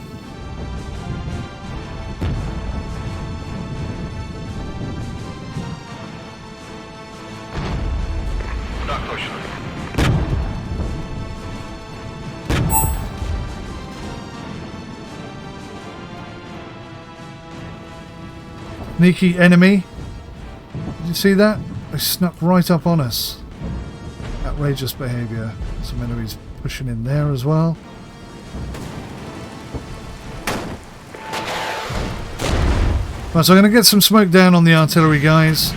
Not pushing. Sneaky enemy. Did you see that? They snuck right up on us. Outrageous behaviour. Some enemies pushing in there as well. Right, so I'm going to get some smoke down on the artillery guys.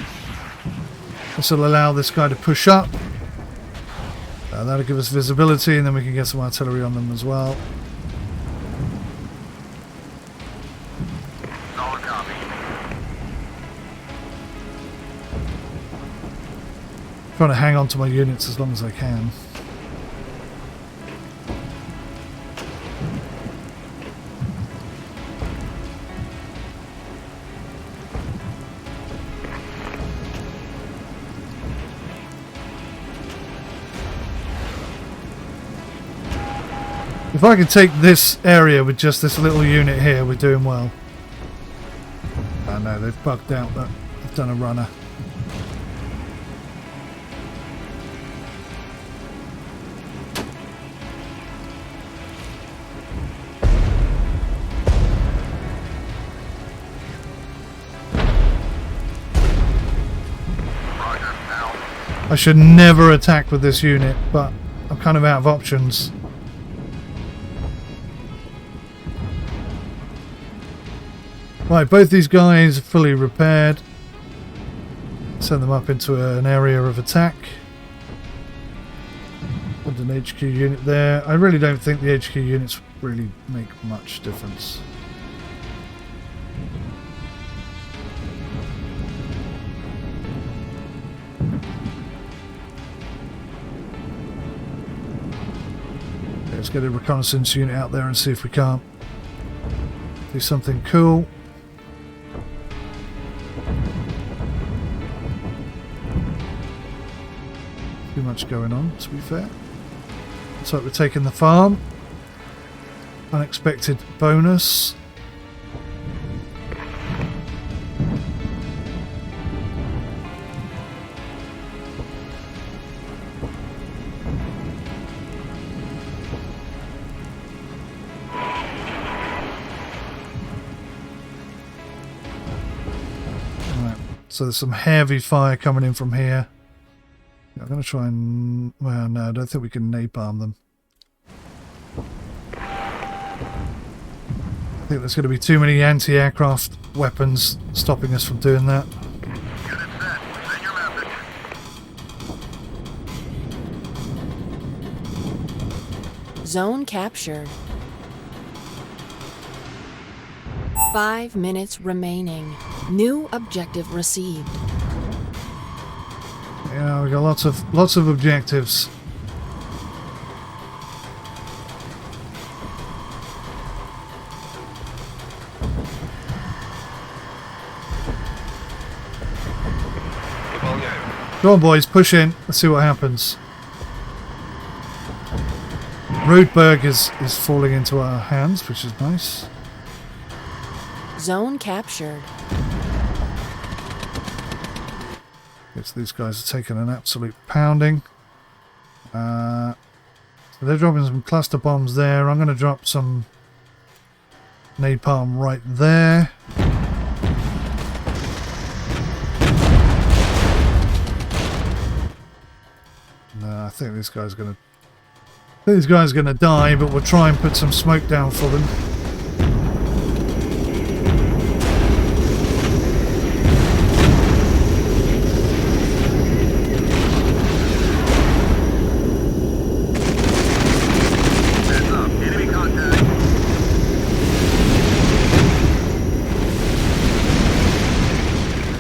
This will allow this guy to push up. That'll give us visibility and then we can get some artillery on them as well. Solid copy. Trying to hang on to my units as long as I can. If I can take this area with just this little unit here, we're doing well. Oh no, they've bugged out, but they've done a runner. I should never attack with this unit, but I'm kind of out of options. Right, both these guys are fully repaired. Send them up into an area of attack. Put an HQ unit there. I really don't think the HQ units really make much difference. Let's get a reconnaissance unit out there and see if we can't do something cool. Too much going on, to be fair. Looks like we're taking the farm. Unexpected bonus. So there's some heavy fire coming in from here. I'm going to try and... well, no, I don't think we can napalm them. I think there's going to be too many anti-aircraft weapons stopping us from doing that. Unit set. Send your message. Zone captured. 5 minutes remaining. New objective received. Yeah, we got lots of objectives. Go on, boys, push in. Let's see what happens. Roadberg is falling into our hands, which is nice. Zone captured. Yes, these guys are taking an absolute pounding. So they're dropping some cluster bombs there. I'm going to drop some napalm right there. No, I think this guy's going to... these guys are going to die, but we'll try and put some smoke down for them.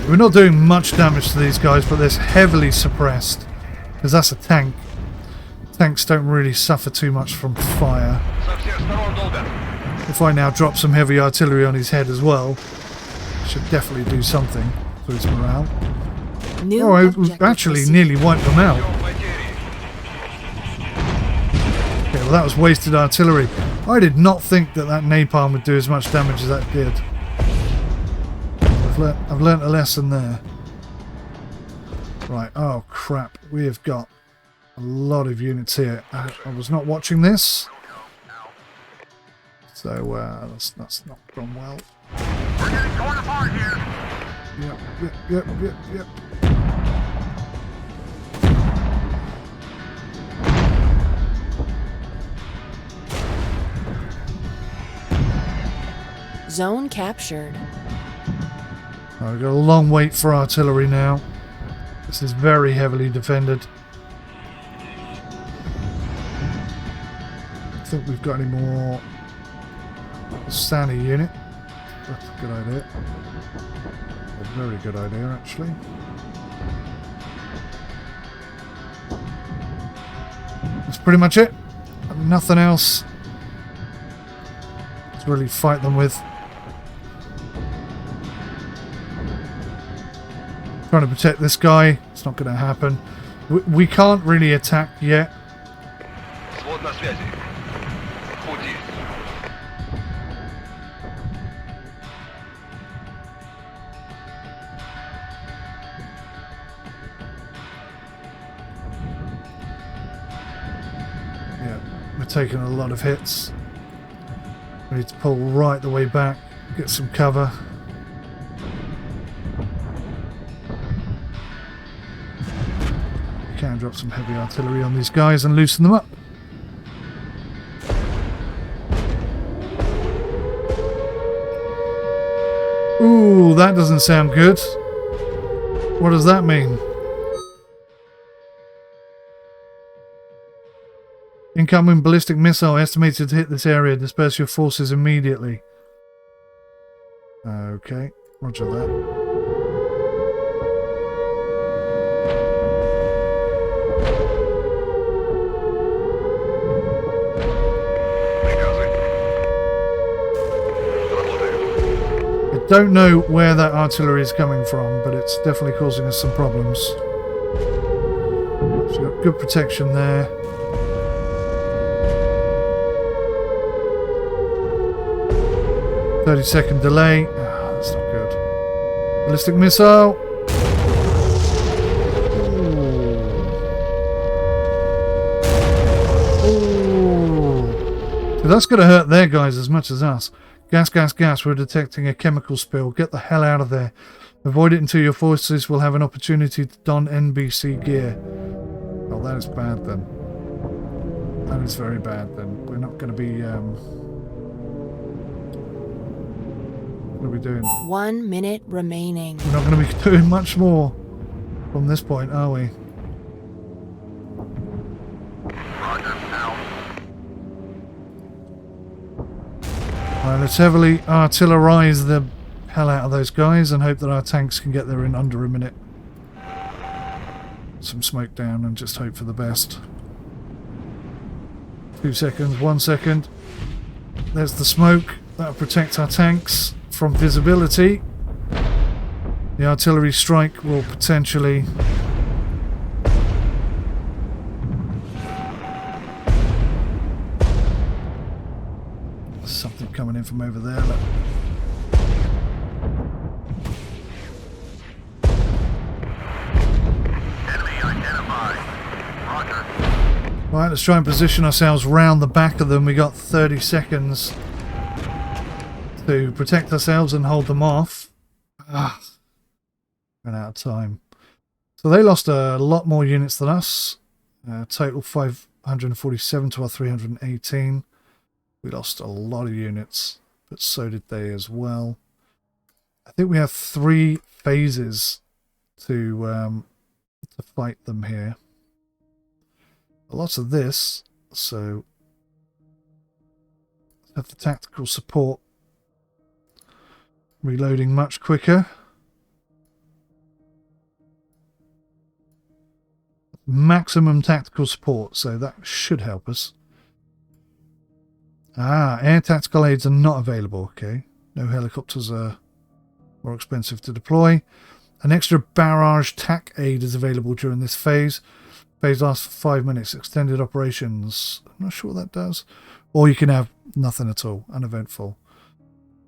We're not doing much damage to these guys, but they're heavily suppressed. Because that's a tank. Tanks don't really suffer too much from fire. If I now drop some heavy artillery on his head as well, should definitely do something for his morale. Oh, I actually nearly wiped them out. Okay, well that was wasted artillery. I did not think that napalm would do as much damage as that did. I've learnt a lesson there. Right, oh crap, we have got a lot of units here. I was not watching this, so that's not gone well. We're getting torn apart here. Yep. Zone captured. Oh, we've got a long wait for artillery now. This is very heavily defended. I think we've got any more Stanley unit. That's a good idea. A very good idea, actually. That's pretty much it. Nothing else to really fight them with. Trying to protect this guy. It's not going to happen. We can't really attack yet. Yeah, we're taking a lot of hits. We need to pull right the way back, get some cover. and drop some heavy artillery on these guys and loosen them up. Ooh, that doesn't sound good. What does that mean? Incoming ballistic missile estimated to hit this area. Disperse your forces immediately. Okay, roger that. I don't know where that artillery is coming from, but it's definitely causing us some problems. So you've got good protection there. "30-second delay." Ah, that's not good. Ballistic missile. Ooh. So that's going to hurt their guys as much as us. "Gas, gas, gas. We're detecting a chemical spill. Get the hell out of there. Avoid it until your forces will have an opportunity to don NBC gear." Well, that is bad then. That is very bad then. We're not going to be... what are we doing? 1 minute remaining. We're not going to be doing much more from this point, are we? Alright, let's heavily artillerize the hell out of those guys and hope that our tanks can get there in under a minute. Some smoke down and just hope for the best. 2 seconds, 1 second. There's the smoke. That'll protect our tanks from visibility. The artillery strike will potentially... Something coming in from over there. Look. Enemy identified. Roger. Right, let's try and position ourselves round the back of them. We got 30 seconds to protect ourselves and hold them off. Ah, ran out of time. So they lost a lot more units than us. Total 547 to our 318. We lost a lot of units, but so did they as well. I think we have 3 phases to fight them here. Lots of this, so have the tactical support. Reloading much quicker. Maximum tactical support, so that should help us. Ah, air tactical aids are not available. Okay, no helicopters are more expensive to deploy. An extra barrage tac aid is available during this phase. Phase lasts for 5 minutes. Extended operations. I'm not sure what that does. Or you can have nothing at all. Uneventful.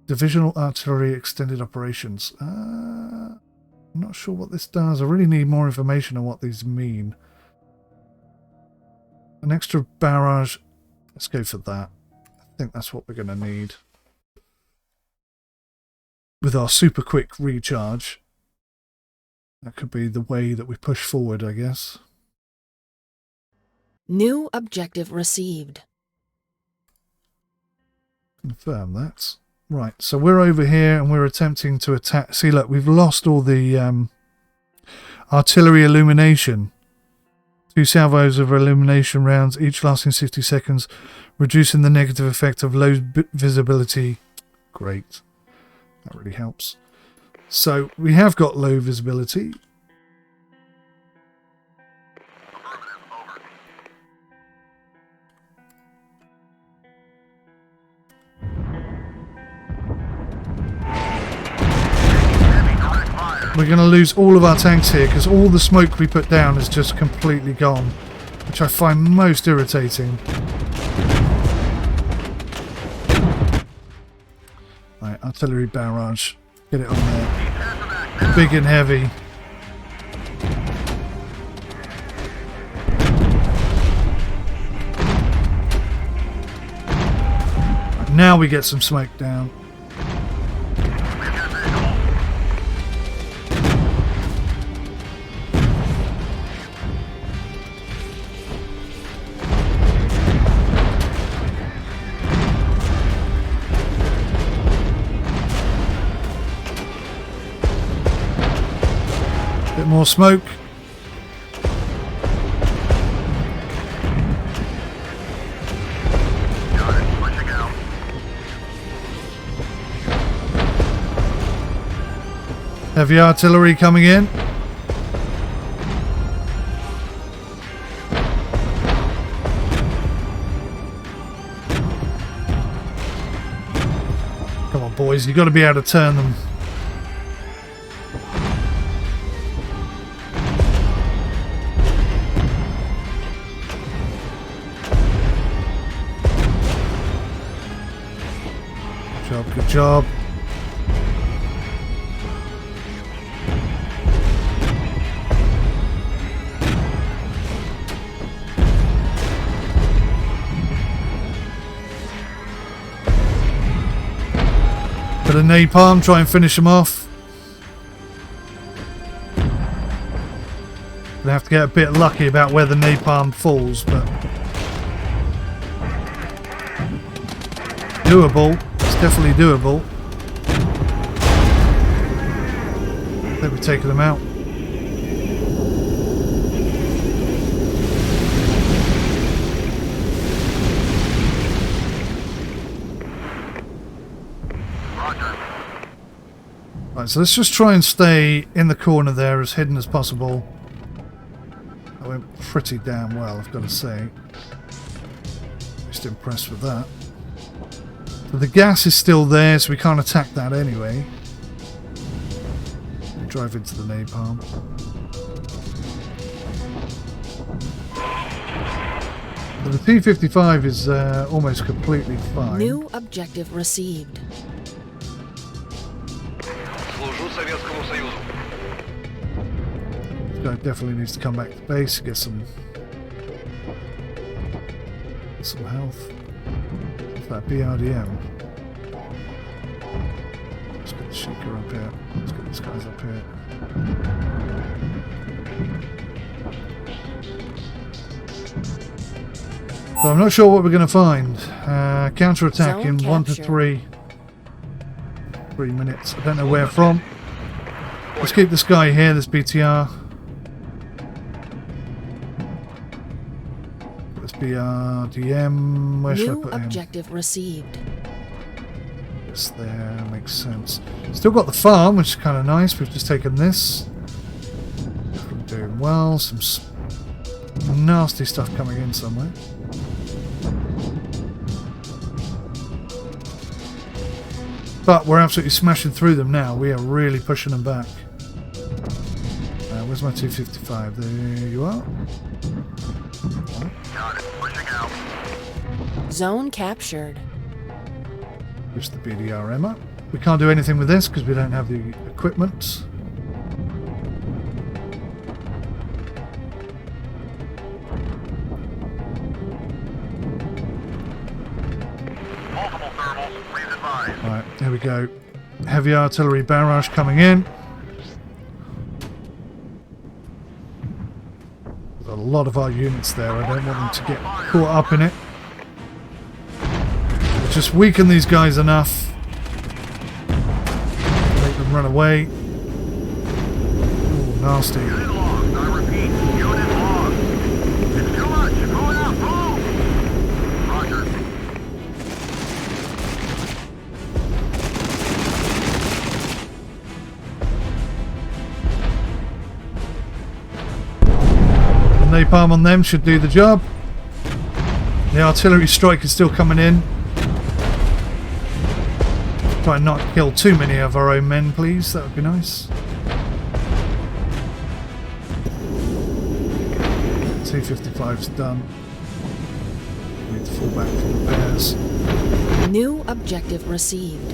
Divisional artillery extended operations. I'm not sure what this does. I really need more information on what these mean. An extra barrage. Let's go for that. I think that's what we're going to need. With our super quick recharge. That could be the way that we push forward, I guess. New objective received. Confirm that. Right, so we're over here and we're attempting to attack. See, look, we've lost all the artillery illumination. 2 salvos of illumination rounds, each lasting 60 seconds, reducing the negative effect of low visibility. Great. That really helps. So we have got low visibility. We're going to lose all of our tanks here because all the smoke we put down is just completely gone, which I find most irritating. Right, artillery barrage. Get it on there. Big and heavy. Right, now we get some smoke down. more smoke. Got it. Pushing out. Heavy artillery coming in. Come on, boys, you've got to be able to turn them. Good job. Bit of napalm, try and finish them off. Gonna have to get a bit lucky about where the napalm falls, but doable. It's definitely doable. They'll be taking them out. Right, so let's just try and stay in the corner there as hidden as possible. That went pretty damn well, I've got to say. Just impressed with that. So the gas is still there, so we can't attack that anyway. Drive into the napalm. So the T-55 is almost completely fine. New objective received. This guy definitely needs to come back to base, get some health. What's that BRDM? Let's get the Sheikah up here. Let's get these guys up here. So I'm not sure what we're going to find. Counter-attack in 1 to 3 minutes. I don't know where from. Let's keep this guy here, this BTR. This BRDM. Where should I New put him? objective received. This there makes sense. Still got the farm, which is kind of nice. We've just taken this. We're doing well. Some nasty stuff coming in somewhere. But we're absolutely smashing through them now. We are really pushing them back. Where's my 255? There you are. Got it. Pushing out. Zone captured. Just the BDRM up. We can't do anything with this because we don't have the equipment. Multiple thermals. Please advise. Right, here we go. Heavy artillery barrage coming in. There's a lot of our units there. I don't want them to get caught up in it. Just weaken these guys enough. Make them run away. Ooh, nasty. Unit lost. I repeat. Unit lost. It's too much. Move out. Move. Roger. The napalm on them should do the job. The artillery strike is still coming in. Try and not kill too many of our own men, please. That would be nice. T-55's done. Need to fall back from the bears. New objective received.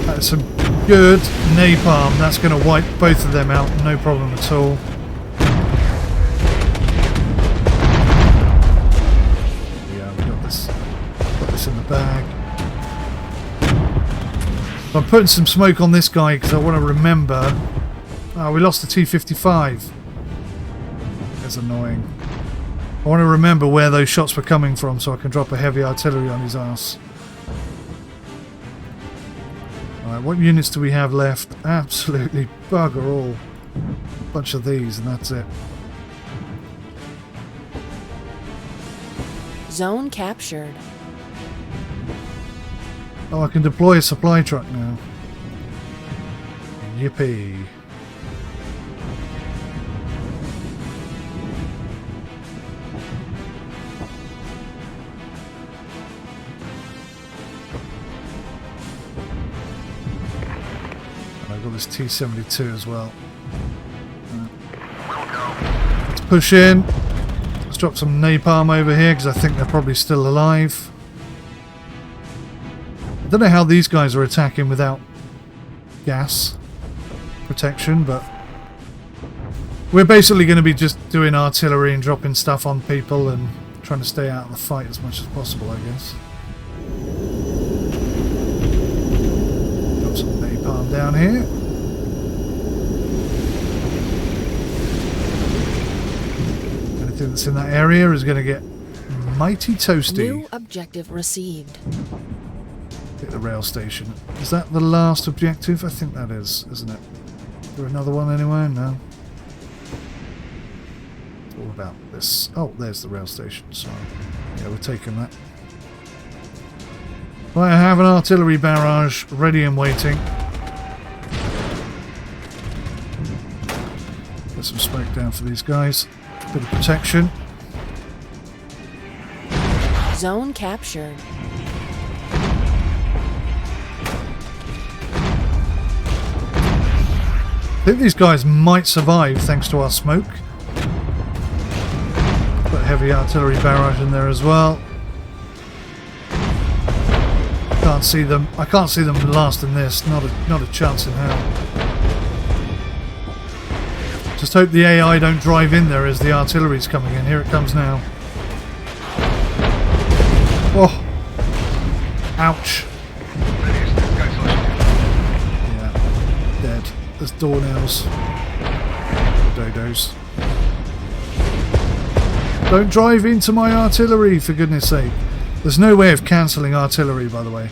That's some good napalm. That's going to wipe both of them out. No problem at all. Yeah, we got this in the bag. I'm putting some smoke on this guy because I want to remember. Oh, we lost the T-55. That's annoying. I want to remember where those shots were coming from so I can drop a heavy artillery on his ass. Alright, what units do we have left? Absolutely bugger all. Bunch of these and that's it. Zone captured. Oh, I can deploy a supply truck now. Yippee. I've got this T-72 as well. Let's push in. Let's drop some napalm over here because I think they're probably still alive. I don't know how these guys are attacking without gas protection, but we're basically going to be just doing artillery and dropping stuff on people and trying to stay out of the fight as much as possible, I guess. Drop some napalm down here. Anything that's in that area is going to get mighty toasty. New objective received. Hit the rail station. Is that the last objective? I think that is, isn't it? Is there another one anywhere? No. It's all about this. Oh, there's the rail station. So, yeah, we're taking that. Right, I have an artillery barrage ready and waiting. Get some smoke down for these guys. Bit of protection. Zone captured. I think these guys might survive thanks to our smoke. Put heavy artillery barrage in there as well. Can't see them. I can't see them lasting this. Not a chance in hell. Just hope the AI don't drive in there as the artillery's coming in. Here it comes now. Oh! Ouch! Yeah, dead. There's door nails. Dodos. Don't drive into my artillery, for goodness sake. There's no way of cancelling artillery, by the way.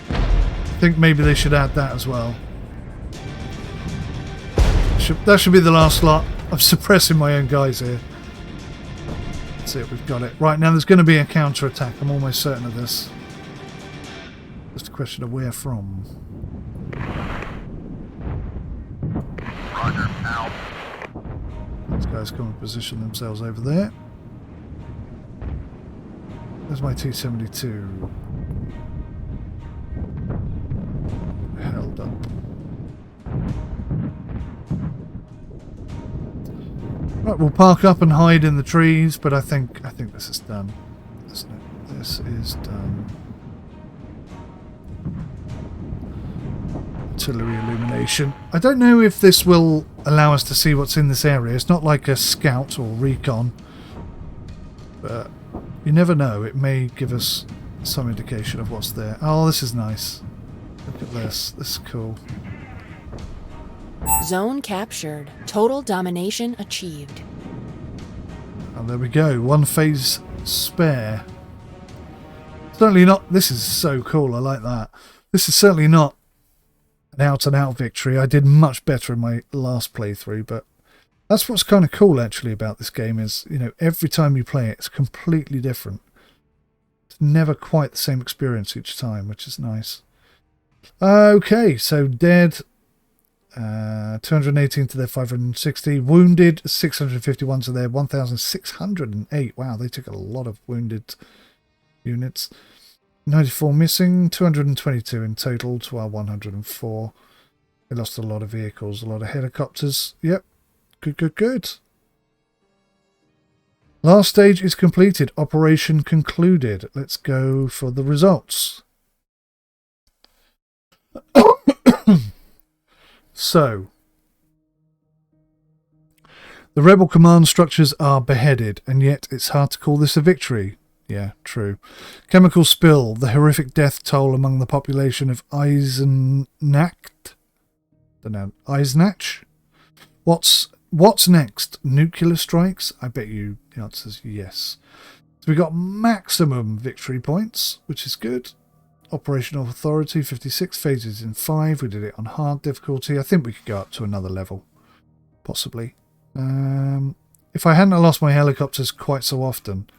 I think maybe they should add that as well. That should be the last lot. I'm suppressing my own guys here. That's it, we've got it. Right, now there's going to be a counter-attack. I'm almost certain of this. Just a question of where from. Roger, out. These guys come and position themselves over there. There's my T-72. Held up. Right, we'll park up and hide in the trees, but I think this is done, isn't it? This is done. Artillery illumination. I don't know if this will allow us to see what's in this area. It's not like a scout or recon, but you never know. It may give us some indication of what's there. Oh, this is nice. Look at this. This is cool. Zone captured. Total domination achieved. And there we go. One phase spare. Certainly not. This is so cool. I like that. This is certainly not an out-and-out victory. I did much better in my last playthrough, but that's what's kind of cool actually about this game is, you know, every time you play it, it's completely different. It's never quite the same experience each time, which is nice. Okay, so dead. 218 to their 560. Wounded, 651 to their 1,608. Wow, they took a lot of wounded units. 94 missing, 222 in total to our 104. They lost a lot of vehicles, a lot of helicopters. Yep, good. Last stage is completed. Operation concluded. Let's go for the results. So, the rebel command structures are beheaded, and yet it's hard to call this a victory. Yeah, true. Chemical spill, the horrific death toll among the population of Eisenach. Don't know. Eisenach? What's next? Nuclear strikes? I bet you the answer's yes. So we got maximum victory points, which is good. operational authority 56 phases in 5. We did it on hard difficulty. I think we could go up to another level, possibly. If I hadn't lost my helicopters quite so often,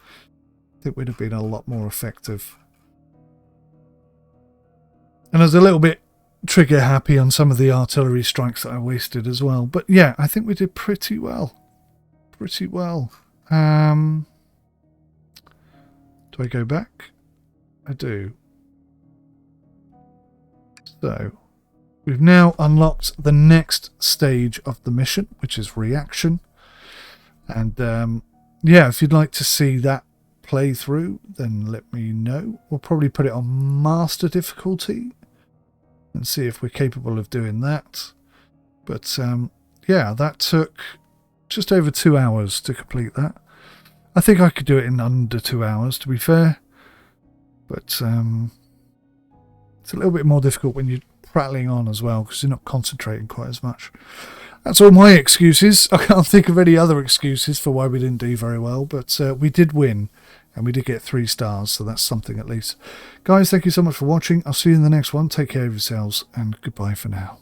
I think we'd have been a lot more effective. And I was a little bit trigger happy on some of the artillery strikes that I wasted as well. But yeah, I think we did pretty well. Pretty well. Do I go back? I do. So, we've now unlocked the next stage of the mission, which is reaction. And yeah, if you'd like to see that play through, then let me know. We'll probably put it on master difficulty and see if we're capable of doing that. But yeah, that took just over 2 hours to complete that. I think I could do it in under 2 hours, to be fair. But it's a little bit more difficult when you're prattling on as well, because you're not concentrating quite as much. That's all my excuses. I can't think of any other excuses for why we didn't do very well, but we did win, and we did get 3 stars, so that's something at least. Guys, thank you so much for watching. I'll see you in the next one. Take care of yourselves, and goodbye for now.